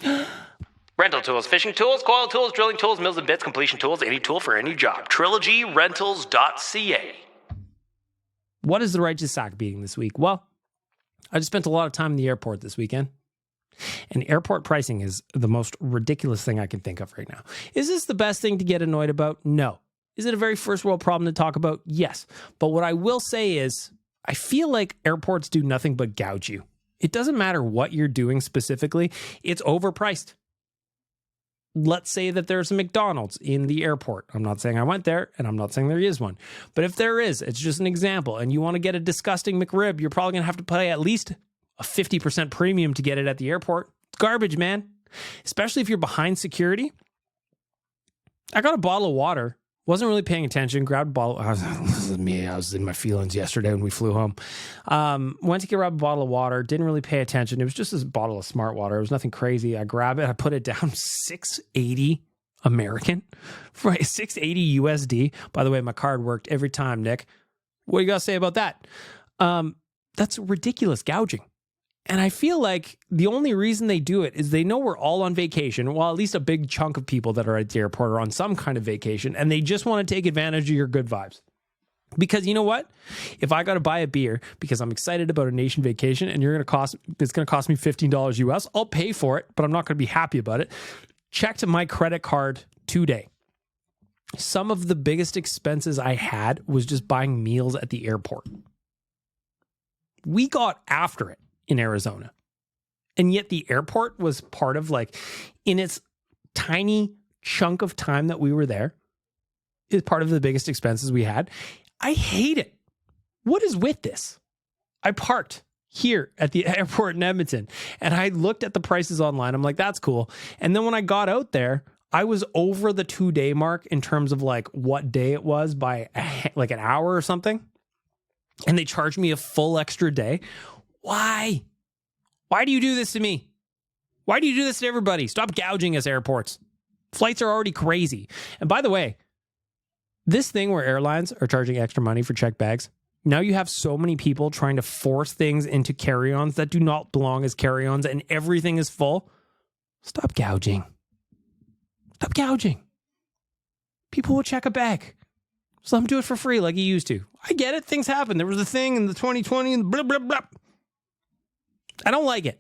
Rental tools, fishing tools, coil tools, drilling tools, mills and bits, completion tools, any tool for any job. TrilogyRentals.ca. What is the righteous sack beating this week? Well, I just spent a lot of time in the airport this weekend. And airport pricing is the most ridiculous thing I can think of right now. Is this the best thing to get annoyed about? No. Is it a very first world problem to talk about? Yes. But what I will say is, I feel like airports do nothing but gouge you. It doesn't matter what you're doing specifically. It's overpriced. Let's say that there's a McDonald's in the airport. I'm not saying I went there, and I'm not saying there is one. But if there is, it's just an example, and you want to get a disgusting McRib, you're probably going to have to pay at least a 50% premium to get it at the airport. It's garbage, man. Especially if you're behind security. I got a bottle of water. Wasn't really paying attention. Grabbed a bottle. This is me. I was in my feelings yesterday when we flew home. Went to grab a bottle of water. Didn't really pay attention. It was just this bottle of smart water. It was nothing crazy. I grab it. I put it down. $6.80 American. Right. $6.80 USD. By the way, my card worked every time, Nick. What do you got to say about that? That's ridiculous gouging. And I feel like the only reason they do it is they know we're all on vacation. Well, at least a big chunk of people that are at the airport are on some kind of vacation, and they just want to take advantage of your good vibes. Because you know what? If I got to buy a beer because I'm excited about a nation vacation and it's going to cost me $15 US, I'll pay for it, but I'm not going to be happy about it. Checked my credit card today. Some of the biggest expenses I had was just buying meals at the airport. We got after it in Arizona. And yet the airport was part of, like, in its tiny chunk of time that we were there, is part of the biggest expenses we had. I hate it. What is with this? I parked here at the airport in Edmonton and I looked at the prices online. I'm like, that's cool. And then when I got out there, I was over the 2-day mark in terms of like what day it was by like an hour or something. And they charged me a full extra day. Why? Why do you do this to me? Why do you do this to everybody? Stop gouging us, airports. Flights are already crazy. And by the way, this thing where airlines are charging extra money for checked bags, now you have so many people trying to force things into carry-ons that do not belong as carry-ons and everything is full. Stop gouging. Stop gouging. People will check a bag. So let them do it for free like you used to. I get it. Things happen. There was a thing in the 2020 and blah, blah, blah. I don't like it.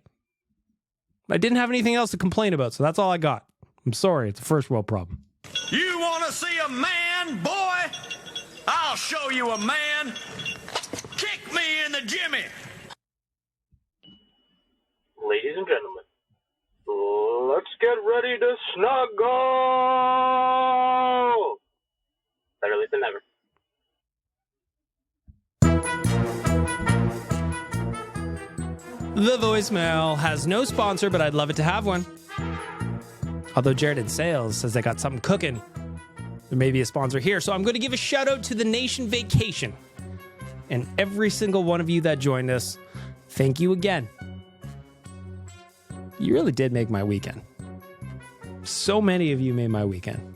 I didn't have anything else to complain about, so that's all I got. I'm sorry. It's a first world problem. You want to see a man, boy? I'll show you a man. Kick me in the Jimmy. Ladies and gentlemen, let's get ready to snuggle. Better late than never. The voicemail has no sponsor, but I'd love it to have one. Although Jared in sales says they got something cooking. There may be a sponsor here. So I'm going to give a shout out to the Nation Vacation. And every single one of you that joined us, thank you again. You really did make my weekend. So many of you made my weekend.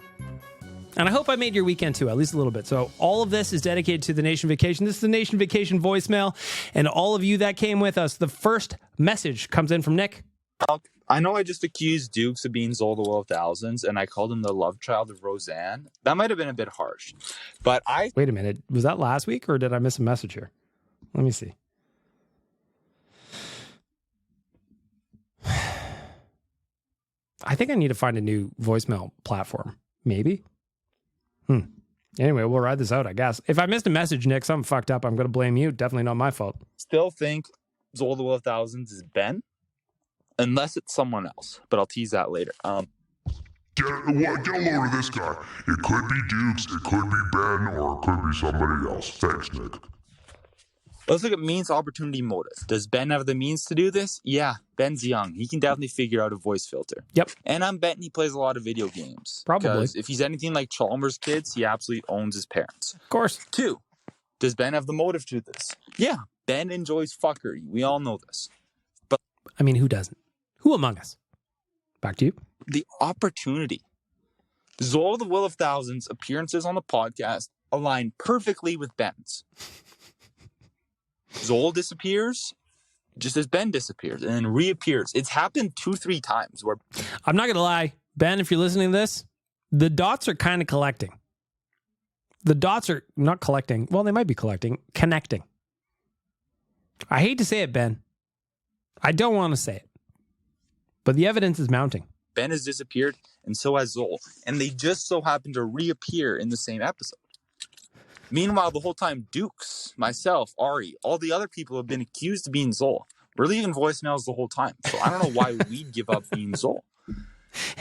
And I hope I made your weekend too, at least a little bit. So all of this is dedicated to the Nation Vacation. This is the Nation Vacation voicemail. And all of you that came with us, the first message comes in from Nick. I know I just accused Dukes of being Zol the Will of Thousands, and I called him the love child of Roseanne. That might have been a bit harsh. But Wait a minute. Was that last week or did I miss a message here? Let me see. I think I need to find a new voicemail platform. Maybe. Anyway, we'll ride this out, I guess. If I missed a message, Nick, something fucked up. I'm going to blame you. Definitely not my fault. Still think Zol the Will of Thousands is Ben, unless it's someone else. But I'll tease that later. Get a load of this guy. It could be Dukes, it could be Ben, or it could be somebody else. Thanks, Nick. Let's look at means, opportunity, motive. Does Ben have the means to do this? Yeah, Ben's young. He can definitely figure out a voice filter. Yep. And I'm betting he plays a lot of video games. Probably. Because if he's anything like Chalmers' kids, he absolutely owns his parents. Of course. 2, does Ben have the motive to this? Yeah, Ben enjoys fuckery. We all know this. But I mean, who doesn't? Who among us? Back to you. The opportunity. Zol the Will of Thousands' appearances on the podcast align perfectly with Ben's. Zol disappears just as Ben disappears and then reappears. It's happened 2-3 times where I'm not going to lie. Ben, if you're listening to this, the dots are kind of collecting. The dots are not collecting. Well, they might be collecting. Connecting. I hate to say it, Ben. I don't want to say it. But the evidence is mounting. Ben has disappeared and so has Zol. And they just so happen to reappear in the same episode. Meanwhile, the whole time, Dukes, myself, Ari, all the other people have been accused of being Zol. We're leaving voicemails the whole time. So I don't know why we'd give up being Zol.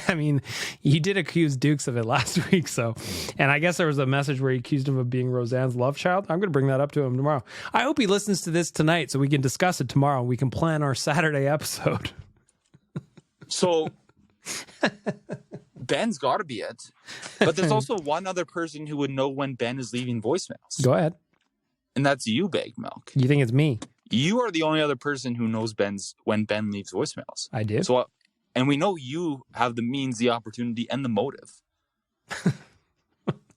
I mean, you did accuse Dukes of it last week, so. And I guess there was a message where he accused him of being Roseanne's love child. I'm going to bring that up to him tomorrow. I hope he listens to this tonight so we can discuss it tomorrow and we can plan our Saturday episode. So Ben's got to be it. But there's also one other person who would know when Ben is leaving voicemails. Go ahead. And that's you, Big Milk. You think it's me? You are the only other person who knows when Ben leaves voicemails. I do. So, and we know you have the means, the opportunity, and the motive.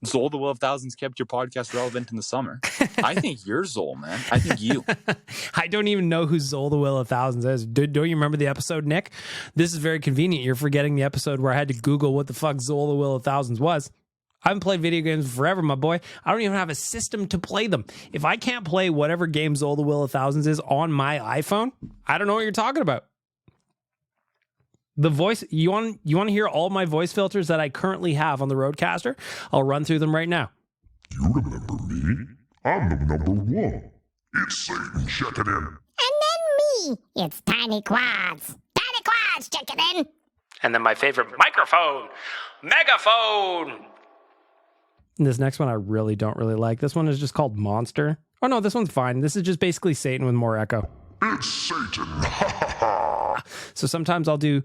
Zol the Will of Thousands kept your podcast relevant in the summer. I think you're Zol, man. I think you. I don't even know who Zol the Will of Thousands is. Don't you remember the episode, Nick? This is very convenient. You're forgetting the episode where I had to Google what the fuck Zol the Will of Thousands was. I haven't played video games forever, my boy. I don't even have a system to play them. If I can't play whatever game Zol the Will of Thousands is on my iPhone, I don't know what you're talking about. The voice, you want to hear all my voice filters that I currently have on the Rodecaster? I'll run through them right now. You remember me? I'm the number one. It's Satan checking in. And then me. It's Tiny Quads. Tiny Quads checking in. And then my favorite microphone, Megaphone. And this next one I really don't like. This one is just called Monster. Oh no, this one's fine. This is just basically Satan with more echo. It's Satan. Ha ha ha. So sometimes I'll do...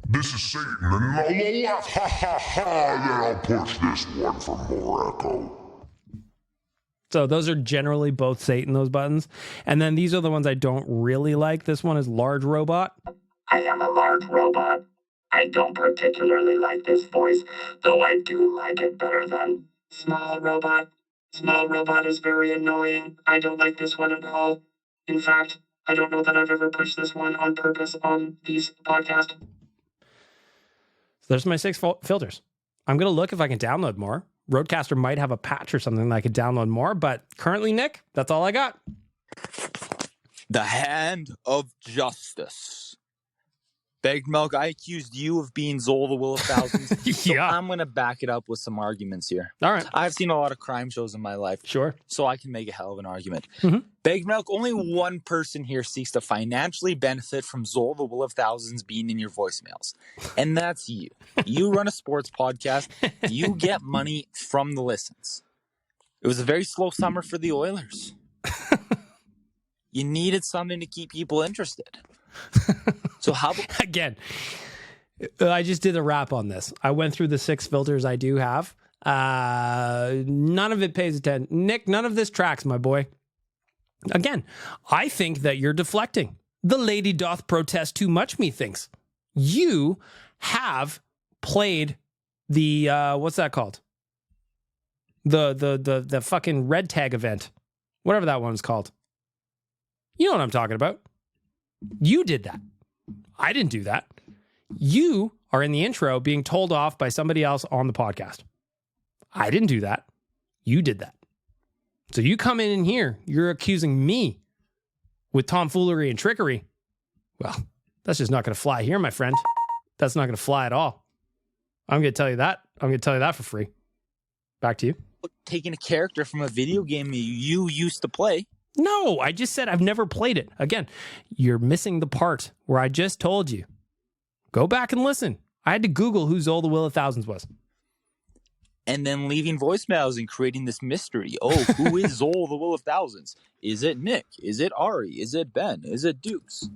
This is Satan, and I'll laugh. Ha ha ha. Then I'll push this one for more echo. So those are generally both Satan, those buttons. And then these are the ones I don't really like. This one is Large Robot. I am a large robot. I don't particularly like this voice, though I do like it better than Small Robot. Small Robot is very annoying. I don't like this one at all. In fact, I don't know that I've ever pushed this one on purpose on these podcasts. So there's my 6 filters. I'm going to look if I can download more. Rodecaster might have a patch or something that I could download more, but currently, Nick, that's all I got. The hand of justice. Begged Milk, I accused you of being Zol the Will of Thousands. So Yeah. I'm going to back it up with some arguments here. All right. I've seen a lot of crime shows in my life. Sure. So I can make a hell of an argument. Mhm. Begged Milk, only one person here seeks to financially benefit from Zol the Will of Thousands being in your voicemails. And that's you. You run a sports podcast. You get money from the listens. It was a very slow summer for the Oilers. You needed something to keep people interested. So how about Again, I just did a wrap on this. I went through the 6 filters I do have. None of it pays attention. Nick, none of this tracks, my boy. Again, I think that you're deflecting. The lady doth protest too much, methinks. You have played the, what's that called? The fucking red tag event. Whatever that one's called. You know what I'm talking about. You did that. I didn't do that. You are in the intro being told off by somebody else on the podcast. I didn't do that. You did that. So you come in here, you're accusing me with tomfoolery and trickery. Well, that's just not going to fly here, my friend. That's not going to fly at all. I'm going to tell you that. I'm going to tell you that for free. Back to you. taking a character from a video game you used to play? No, I just said I've never played it. Again, you're missing the part where I just told you. Go back and listen. I had to Google who Zol the Will of Thousands was. And then leaving voicemails and creating this mystery. Oh, who is Zol the Will of Thousands? Is it Nick? Is it Ari? Is it Ben? Is it Dukes?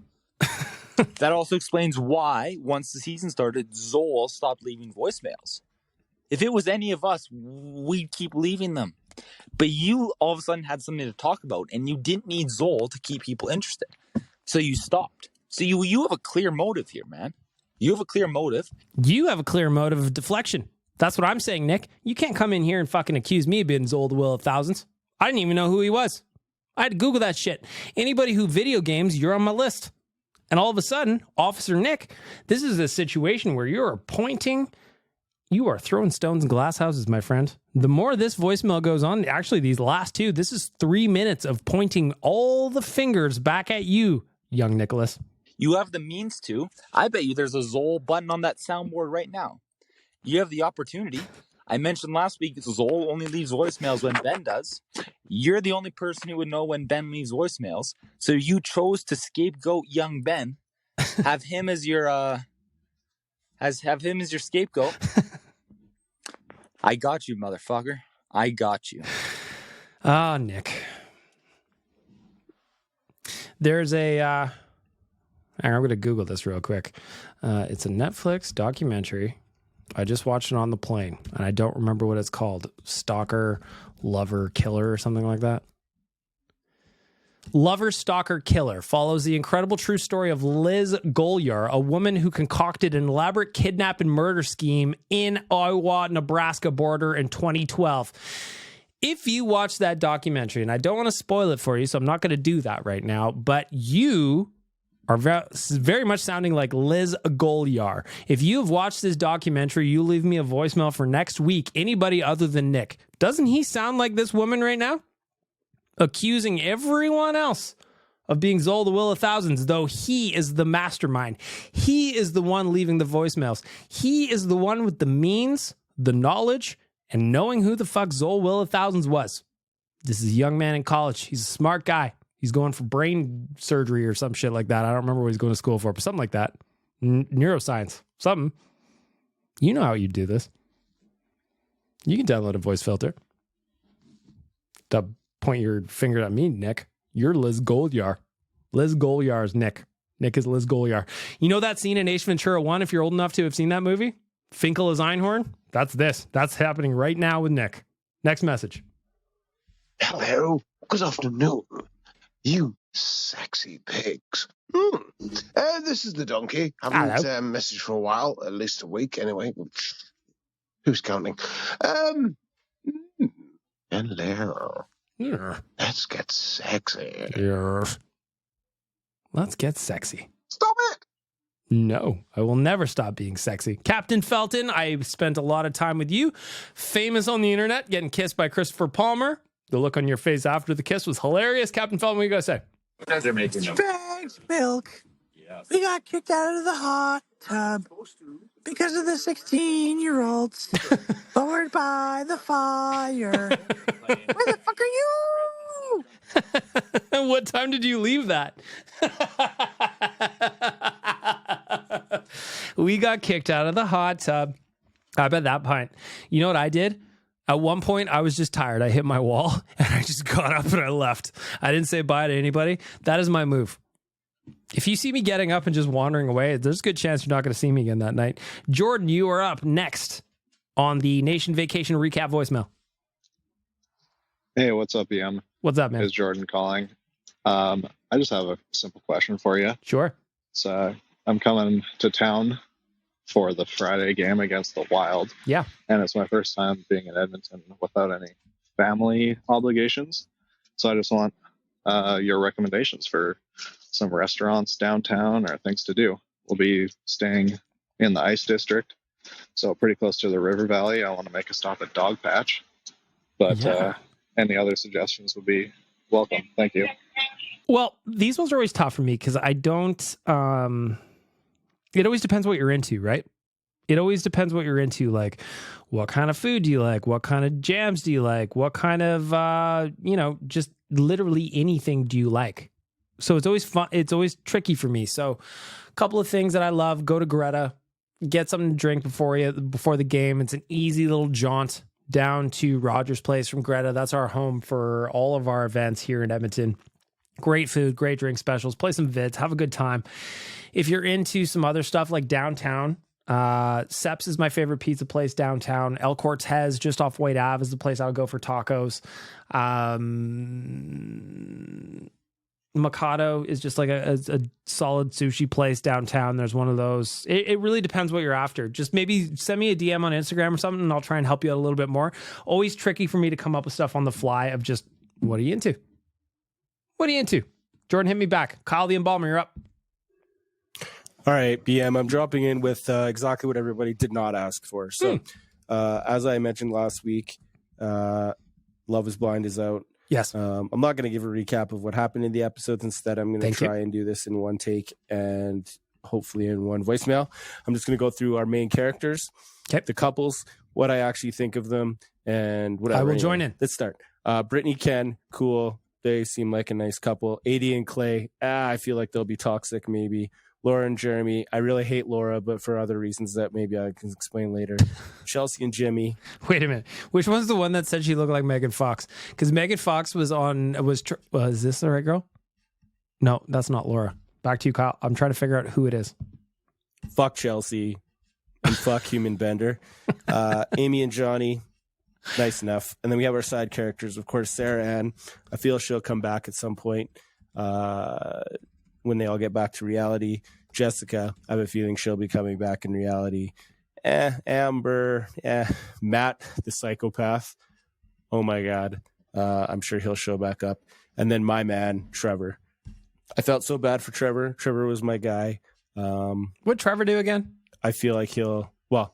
That also explains why, once the season started, Zol stopped leaving voicemails. If it was any of us, we'd keep leaving them. But you all of a sudden had something to talk about, and you didn't need Zol to keep people interested. So you stopped. So you have a clear motive here, man. You have a clear motive. You have a clear motive of deflection. That's what I'm saying, Nick. You can't come in here and fucking accuse me of being Zol the Will of Thousands. I didn't even know who he was. I had to Google that shit. Anybody who video games, you're on my list. And all of a sudden, Officer Nick, this is a situation where you're pointing, you are throwing stones in glass houses, my friend. The more this voicemail goes on, actually these last two, this is 3 minutes of pointing all the fingers back at you, young Nicholas. You have the means to. I bet you there's a Zol button on that soundboard right now. You have the opportunity. I mentioned last week Zol only leaves voicemails when Ben does. You're the only person who would know when Ben leaves voicemails. So you chose to scapegoat young Ben. Have him as your have him as your scapegoat. I got you, motherfucker. I got you. Ah, Nick. There's a I'm going to Google this real quick. It's a Netflix documentary. I just watched it on the plane, and I don't remember what it's called. Stalker, Lover, Killer, or something like that. Lover, Stalker, Killer follows the incredible true story of Liz Golyar, a woman who concocted an elaborate kidnap and murder scheme in Iowa-Nebraska border in 2012. If you watch that documentary, and I don't want to spoil it for you, so I'm not going to do that right now, but you are very much sounding like Liz Golyar. If you've watched this documentary, you leave me a voicemail for next week. Anybody other than Nick. Doesn't he sound like this woman right now? Accusing everyone else of being Zol the Will of Thousands, though he is the mastermind. He is the one leaving the voicemails. He is the one with the means, the knowledge, and knowing who the fuck Zol Will of Thousands was. This is a young man in college. He's a smart guy. He's going for brain surgery or some shit like that. I don't remember what he's going to school for, but something like that. Neuroscience. Something. You know how you do this. You can download a voice filter. To point your finger at me, Nick. You're Liz Golyar. Liz Golyar is Nick. Nick is Liz Golyar. You know that scene in Ace Ventura 1, if you're old enough to have seen that movie? Finkel is Einhorn? That's this. That's happening right now with Nick. Next message. Hello. Good afternoon. You sexy pigs. This is the donkey. Haven't messaged for a while, at least a week anyway. Who's counting? Hello. Yeah. Let's get sexy. Yeah. Let's get sexy. Stop it! No, I will never stop being sexy. Captain Felton, I spent a lot of time with you. Famous on the internet, getting kissed by Christopher Palmer. The look on your face after the kiss was hilarious. Captain Felton, what are you going to say? Bags, milk. We got kicked out of the hot tub because of the 16-year-olds lowered by the fire. Where the fuck are you? What time did you leave that? We got kicked out of the hot tub. I bet that pint. You know what I did? At one point, I was just tired. I hit my wall, and I just got up and I left. I didn't say bye to anybody. That is my move. If you see me getting up and just wandering away, there's a good chance you're not going to see me again that night. Jordan, you are up next on the Nation Vacation Recap voicemail. Hey, what's up, EM? What's up, man? It's Jordan calling. I just have a simple question for you. Sure. So I'm coming to town for the Friday game against the Wild. Yeah. And it's my first time being in Edmonton without any family obligations. So I just want your recommendations for some restaurants downtown or things to do. We'll be staying in the Ice District, so pretty close to the River Valley. I want to make a stop at Dog Patch, but any other suggestions would be welcome. Thank you. Well, these ones are always tough for me because I don't, it always depends what you're into, right? It always depends what you're into. Like, what kind of food do you like? What kind of jams do you like? What kind of, just literally anything do you like? So it's always fun. It's always tricky for me. So a couple of things that I love: go to Greta, get something to drink before the game. It's an easy little jaunt down to Rogers Place from Greta. That's our home for all of our events here in Edmonton. Great food, great drink specials, play some vids, have a good time. If you're into some other stuff like downtown, Seps is my favorite pizza place downtown. El Cortez, just off Wade Ave, is the place I would go for tacos. Mikado is just like a solid sushi place downtown. There's one of those. It really depends what you're after. Just maybe send me a DM on Instagram or something, and I'll try and help you out a little bit more. Always tricky for me to come up with stuff on the fly of just, what are you into? What are you into? Jordan, hit me back. Kyle the Embalmer, you're up. All right, BM, I'm dropping in with exactly what everybody did not ask for. So, as I mentioned last week, Love is Blind is out. Yes. I'm not going to give a recap of what happened in the episodes. Instead, I'm going to try and do this in one take and hopefully in one voicemail. I'm just going to go through our main characters, the couples, what I actually think of them, and whatever. I will join in. Let's start. Brittany, Ken, cool. They seem like a nice couple. Adie and Clay, I feel like they'll be toxic maybe. Laura and Jeremy, I really hate Laura, but for other reasons that maybe I can explain later. Chelsea and Jimmy. Wait a minute. Which one's the one that said she looked like Megan Fox? Because Megan Fox was is this the right girl? No, that's not Laura. Back to you, Kyle. I'm trying to figure out who it is. Fuck Chelsea and fuck Human Bender. Amy and Johnny, nice enough. And then we have our side characters, of course, Sarah Ann. I feel she'll come back at some point. When they all get back to reality. Jessica, I have a feeling she'll be coming back in reality. Amber, Matt, the psychopath. Oh my God. I'm sure he'll show back up. And then my man, Trevor. I felt so bad for Trevor. Trevor was my guy. What'd Trevor do again? I feel like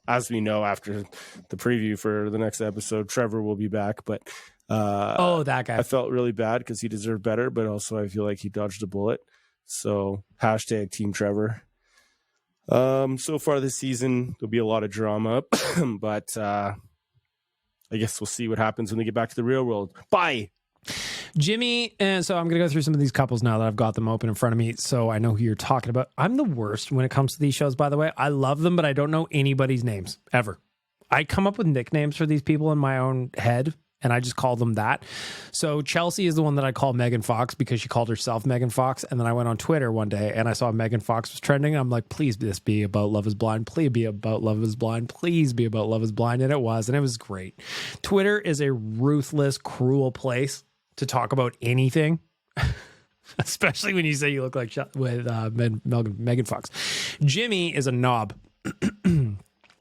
as we know after the preview for the next episode, Trevor will be back, but that guy. I felt really bad because he deserved better, but also I feel like he dodged a bullet. So hashtag Team Trevor. So far this season, there'll be a lot of drama, but I guess we'll see what happens when they get back to the real world. Bye. Jimmy, and so I'm going to go through some of these couples now that I've got them open in front of me, so I know who you're talking about. I'm the worst when it comes to these shows, by the way. I love them, but I don't know anybody's names, ever. I come up with nicknames for these people in my own head, and I just call them that. So Chelsea is the one that I call Megan Fox because she called herself Megan Fox. And then I went on Twitter one day and I saw Megan Fox was trending. I'm like, please this be about Love is Blind. Please be about Love is Blind. Please be about Love is Blind. And it was. And it was great. Twitter is a ruthless, cruel place to talk about anything. Especially when you say you look like Megan Fox. Jimmy is a knob.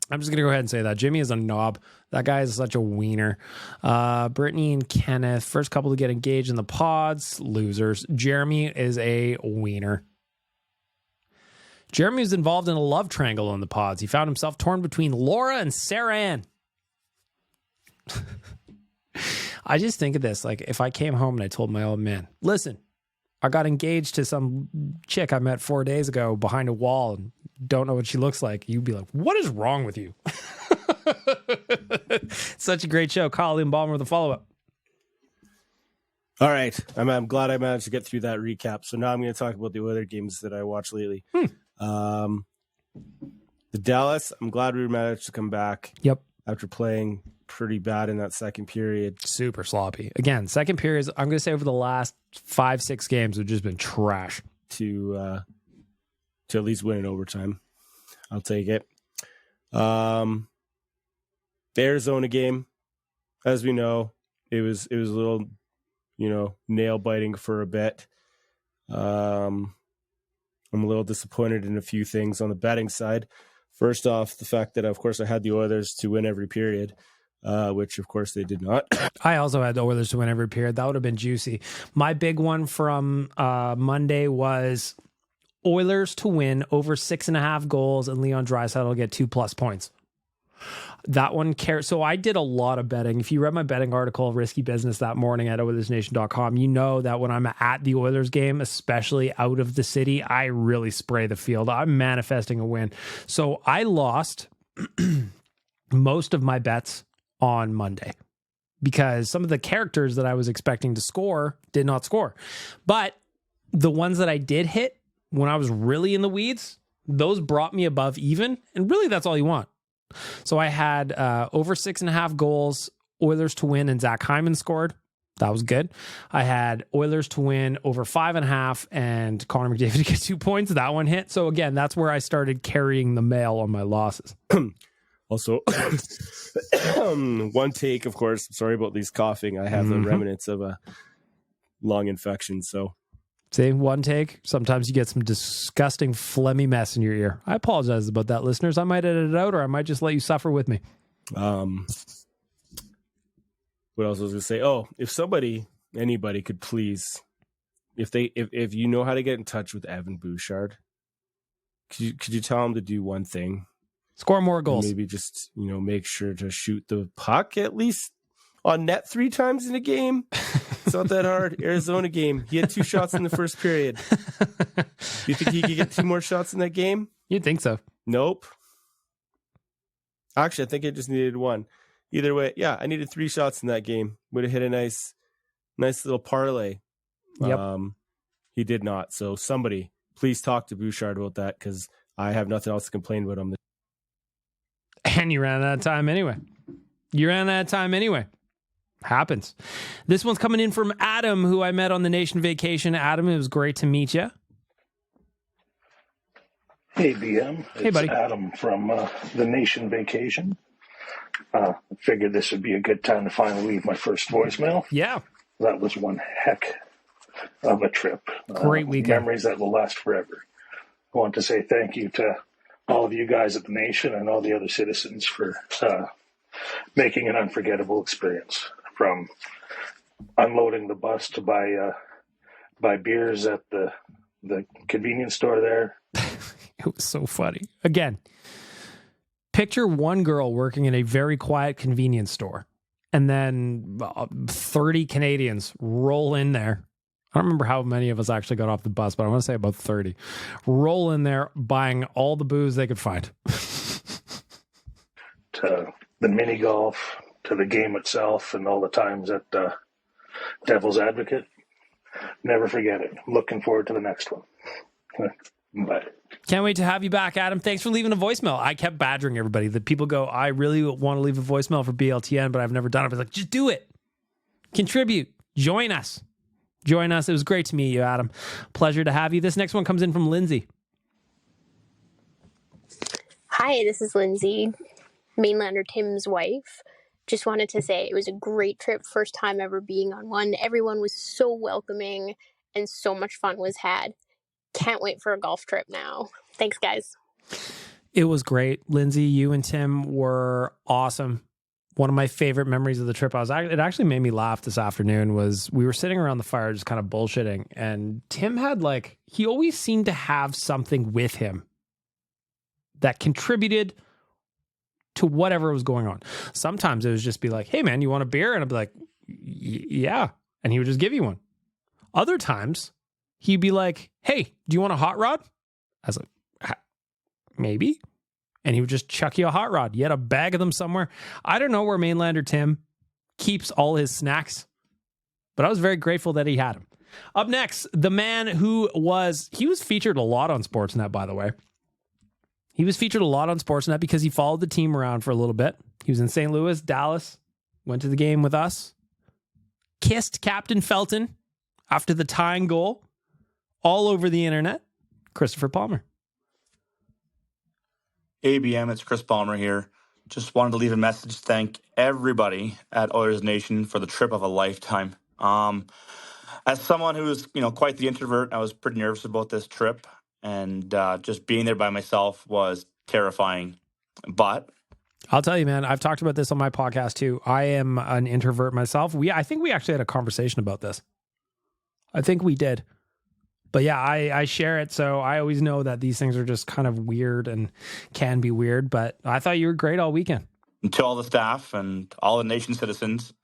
I'm just going to go ahead and say that. Jimmy is a knob. That guy is such a wiener. Brittany and Kenneth, first couple to get engaged in the pods, losers. Jeremy is a wiener. Jeremy was involved in a love triangle in the pods. He found himself torn between Laura and Sarah Ann. I just think of this. Like, if I came home and I told my old man, listen, I got engaged to some chick I met 4 days ago behind a wall and don't know what she looks like. You'd be like, what is wrong with you? Such a great show. Kyle Embalmer with a follow-up. All right. I'm glad I managed to get through that recap. So now I'm going to talk about the other games that I watched lately. The Dallas, I'm glad we managed to come back. Yep. After playing pretty bad in that second period. Super sloppy. Again, second periods, I'm going to say over the last 5-6 games have just been trash. to at least win in overtime. I'll take it. The Arizona game, as we know, it was a little, nail biting for a bit. I'm a little disappointed in a few things on the betting side. First off, the fact that, of course, I had the Oilers to win every period, which, of course, they did not. I also had the Oilers to win every period. That would have been juicy. My big one from Monday was Oilers to win over 6.5 goals and Leon Draisaitl will get 2+ points. That one cares. So I did a lot of betting. If you read my betting article, Risky Business, that morning at OilersNation.com, you know that when I'm at the Oilers game, especially out of the city, I really spray the field. I'm manifesting a win. So I lost most of my bets on Monday because some of the characters that I was expecting to score did not score. But the ones that I did hit when I was really in the weeds, those brought me above even. And really, that's all you want. So I had over 6.5 goals, Oilers to win, and Zach Hyman scored. That was good. I had Oilers to win over 5.5 and Connor McDavid to get 2 points. That one hit. So again, that's where I started carrying the mail on my losses. Also, one take, of course. Sorry about these coughing. I have the remnants of a lung infection. So, see, one take. Sometimes you get some disgusting phlegmy mess in your ear. I apologize about that, listeners. I might edit it out, or I might just let you suffer with me. What else was I going to say? Oh, if anybody could please, if you know how to get in touch with Evan Bouchard, could you tell him to do one thing? Score more goals. Maybe just, make sure to shoot the puck at least on net 3 times in a game. It's not that hard. Arizona game. He had 2 shots in the first period. You think he could get 2 more shots in that game? You'd think so. Nope. Actually, I think I just needed 1. Either way, yeah, I needed 3 shots in that game. Would have hit a nice little parlay. Yep. He did not. So somebody, please talk to Bouchard about that because I have nothing else to complain about him. And you ran out of time anyway. Happens. This one's coming in from Adam, who I met on the Nation Vacation. Adam, it was great to meet you. Hey, BM. Hey, buddy. Adam from the Nation Vacation. Figured this would be a good time to finally leave my first voicemail. Yeah. That was one heck of a trip. Great weekend. Memories that will last forever. I want to say thank you to all of you guys at the Nation and all the other citizens for making an unforgettable experience. From unloading the bus to buy beers at the convenience store there. It was so funny. Again, picture one girl working in a very quiet convenience store, and then 30 Canadians roll in there. I don't remember how many of us actually got off the bus, but I want to say about 30. Roll in there, buying all the booze they could find. To the mini golf, to the game itself, and all the times at Devil's Advocate. Never forget it. Looking forward to the next one. Bye. Can't wait to have you back, Adam. Thanks for leaving a voicemail. I kept badgering everybody. The people go, I really want to leave a voicemail for BLTN, but I've never done it. I was like, just do it. Contribute. Join us. It was great to meet you, Adam. Pleasure to have you. This next one comes in from Lindsay. Hi, this is Lindsay, Mainlander Tim's wife. Just wanted to say it was a great trip. First time ever being on one. Everyone was so welcoming and so much fun was had. Can't wait for a golf trip now. Thanks, guys. It was great. Lindsay, you and Tim were awesome. One of my favorite memories of the trip, it actually made me laugh this afternoon, was we were sitting around the fire just kind of bullshitting, and Tim had he always seemed to have something with him that contributed to whatever was going on. Sometimes it was just be like, hey man, you want a beer? And I'd be like, yeah. And he would just give you one. Other times he'd be like, hey, do you want a hot rod? I was like, maybe. And he would just chuck you a hot rod. You had a bag of them somewhere. I don't know where Mainlander Tim keeps all his snacks, but I was very grateful that he had them. Up next, the man he was featured a lot on Sportsnet, by the way. He was featured a lot on Sportsnet because he followed the team around for a little bit. He was in St. Louis, Dallas, went to the game with us, kissed Captain Felton after the tying goal. all over the internet, Christopher Palmer. ABM, it's Chris Palmer here. Just wanted to leave a message to thank everybody at Oilers Nation for the trip of a lifetime. As someone who's, quite the introvert, I was pretty nervous about this trip, and just being there by myself was terrifying. But I'll tell you, man, I've talked about this on my podcast too. I am an introvert myself. I think we actually had a conversation about this. I think we did. But yeah, I share it, so I always know that these things are just kind of weird and can be weird, but I thought you were great all weekend. And to all the staff and all the nation citizens,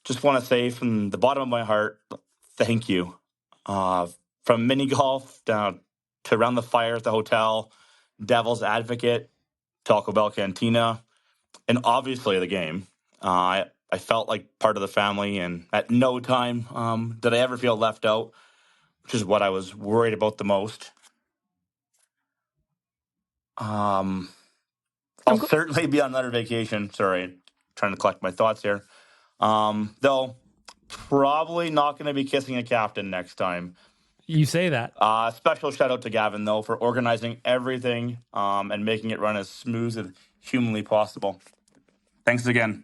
just want to say from the bottom of my heart, thank you. From mini golf down to around the fire at the hotel, Devil's Advocate, Taco Bell Cantina, and obviously the game. I felt like part of the family, and at no time did I ever feel left out, which is what I was worried about the most. I'll certainly be on another vacation. Sorry, trying to collect my thoughts here. Though, probably not going to be kissing a captain next time. You say that. Special shout out to Gavin, though, for organizing everything and making it run as smooth as humanly possible. Thanks again.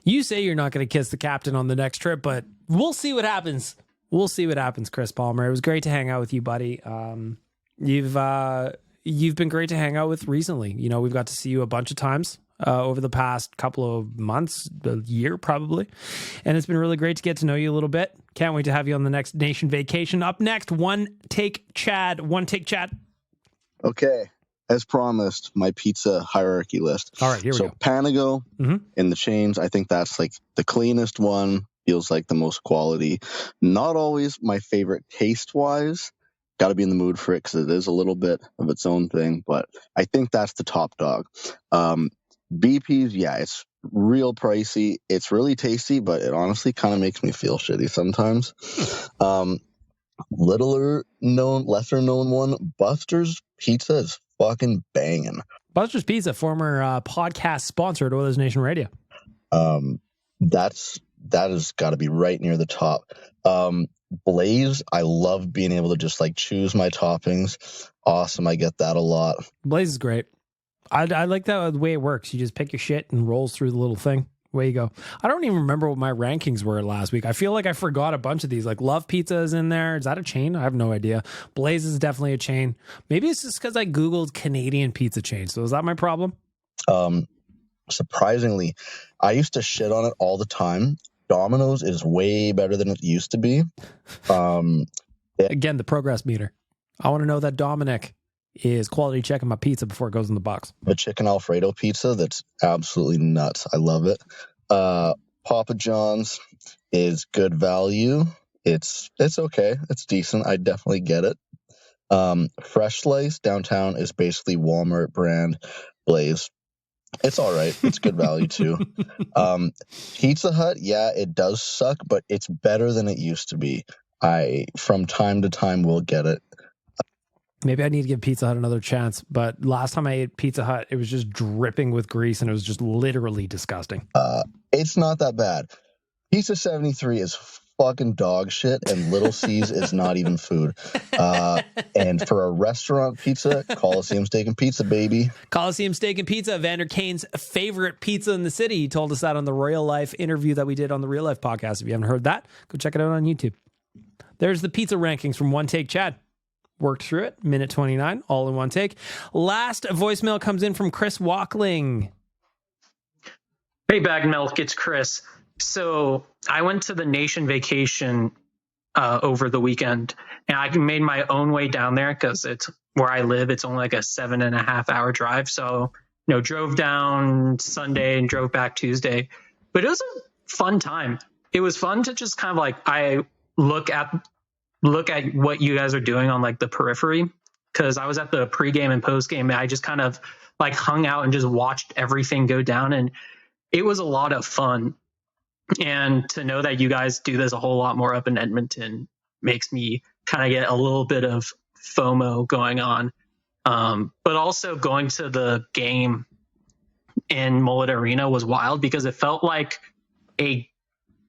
You say you're not going to kiss the captain on the next trip, but we'll see what happens. We'll see what happens, Chris Palmer. It was great to hang out with you, buddy. You've been great to hang out with recently. We've got to see you a bunch of times over the past couple of months, a year probably. And it's been really great to get to know you a little bit. Can't wait to have you on the next Nation Vacation. Up next, One Take Chad. Okay. As promised, my pizza hierarchy list. All right, here we go. So Panago in the chains, I think that's like the cleanest one. Feels like the most quality. Not always my favorite taste-wise. Got to be in the mood for it because it is a little bit of its own thing, but I think that's the top dog. BP's, yeah, it's real pricey. It's really tasty, but it honestly kind of makes me feel shitty sometimes. Lesser known one, Buster's Pizza is fucking banging. Buster's Pizza, former podcast sponsor at Oilers Nation Radio. That has got to be right near the top. Blaze, I love being able to just choose my toppings. Awesome, I get that a lot. Blaze is great. I like that the way it works. You just pick your shit and rolls through the little thing. Way you go. I don't even remember what my rankings were last week. I feel like I forgot a bunch of these. Love Pizza is in there. Is that a chain? I have no idea. Blaze is definitely a chain. Maybe it's just because I Googled Canadian pizza chain. So is that my problem? Surprisingly, I used to shit on it all the time. Domino's is way better than it used to be. Again, the progress meter. I want to know that Dominic is quality checking my pizza before it goes in the box. The chicken Alfredo pizza, that's absolutely nuts. I love it. Papa John's is good value. It's okay. It's decent. I definitely get it. Fresh Slice downtown is basically Walmart brand Blaze. It's all right. It's good value too. Pizza Hut, yeah, it does suck, but it's better than it used to be. I, from time to time, will get it. Maybe I need to give Pizza Hut another chance, but last time I ate Pizza Hut, it was just dripping with grease and it was just literally disgusting. It's not that bad. Pizza 73 is fucking dog shit, and Little C's is not even food. And for a restaurant pizza, Coliseum Steak and Pizza, baby. Coliseum Steak and Pizza, Vander Kane's favorite pizza in the city. He told us that on the Real Life interview that we did on the Real Life podcast. If you haven't heard that, go check it out on YouTube. There's the pizza rankings from One Take Chad. Worked through it, minute 29, all in one take. Last voicemail comes in from Chris Walkling. Hey, Bag Milk, it's Chris. So I went to the Nation Vacation over the weekend, and I made my own way down there because it's where I live. It's only like a 7.5 hour drive. So, drove down Sunday and drove back Tuesday. But it was a fun time. It was fun to just kind of I look at what you guys are doing on the periphery, because I was at the pregame and postgame, and I just kind of hung out and just watched everything go down, and it was a lot of fun. And to know that you guys do this a whole lot more up in Edmonton makes me kind of get a little bit of FOMO going on. But also going to the game in Mullett Arena was wild because it felt like a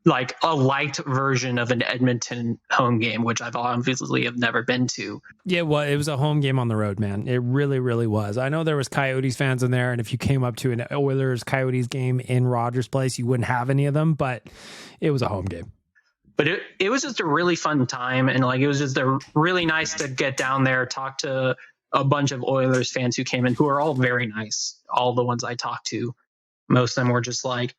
like a light version of an Edmonton home game, which I've obviously have never been to. Yeah, well, it was a home game on the road, man. It really, really was. I know there was Coyotes fans in there, and if you came up to an Oilers Coyotes game in Rogers Place, you wouldn't have any of them, but it was a home game. But it was just a really fun time, and like it was just really nice to get down there, talk to a bunch of Oilers fans who came in, who are all very nice. All the ones I talked to, most of them were just like,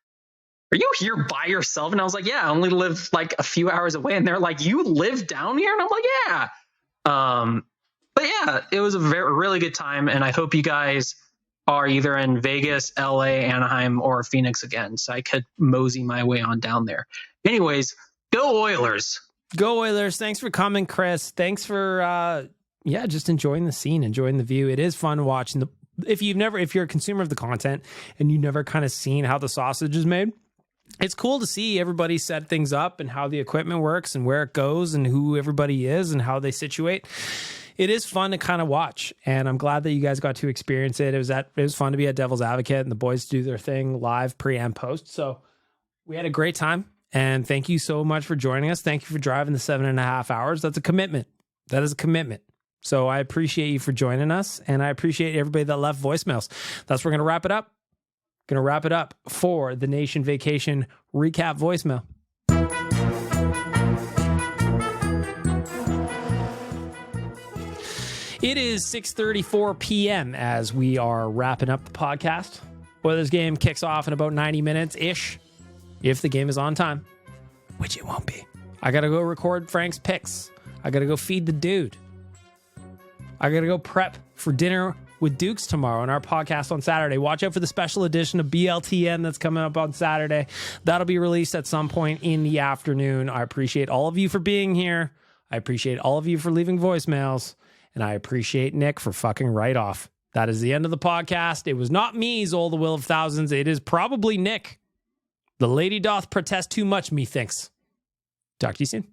"Are you here by yourself?" And I was like, "Yeah, I only live like a few hours away." And they're like, "You live down here?" And I'm like, "Yeah." But yeah, it was a really good time, and I hope you guys are either in Vegas, LA, Anaheim, or Phoenix again, so I could mosey my way on down there. Anyways, go Oilers. Go Oilers. Thanks for coming, Chris. Thanks for just enjoying the scene, enjoying the view. It is fun watching if you're a consumer of the content and you've never kind of seen how the sausage is made. It's cool to see everybody set things up and how the equipment works and where it goes and who everybody is and how they situate. It is fun to kind of watch, and I'm glad that you guys got to experience it. It was fun to be at Devil's Advocate and the boys do their thing live, pre and post. So we had a great time, and thank you so much for joining us. Thank you for driving the 7.5 hours. That's a commitment. That is a commitment. So I appreciate you for joining us, and I appreciate everybody that left voicemails. That's where we're going to wrap it up. Going to wrap it up for the Nation Vacation recap voicemail. It is 6:34 p.m. as we are wrapping up the podcast. Oilers game kicks off in about 90 minutes-ish, if the game is on time, which it won't be. I got to go record Frank's picks. I got to go feed the dude. I got to go prep for dinner with Dukes tomorrow on our podcast on Saturday. Watch out for the special edition of BLTN that's coming up on Saturday. That'll be released at some point in the afternoon. I appreciate all of you for being here. I appreciate all of you for leaving voicemails. And I appreciate Nick for fucking right off. That is the end of the podcast. It was not me, Zol, the Will of Thousands. It is probably Nick. The lady doth protest too much, methinks. Talk to you soon.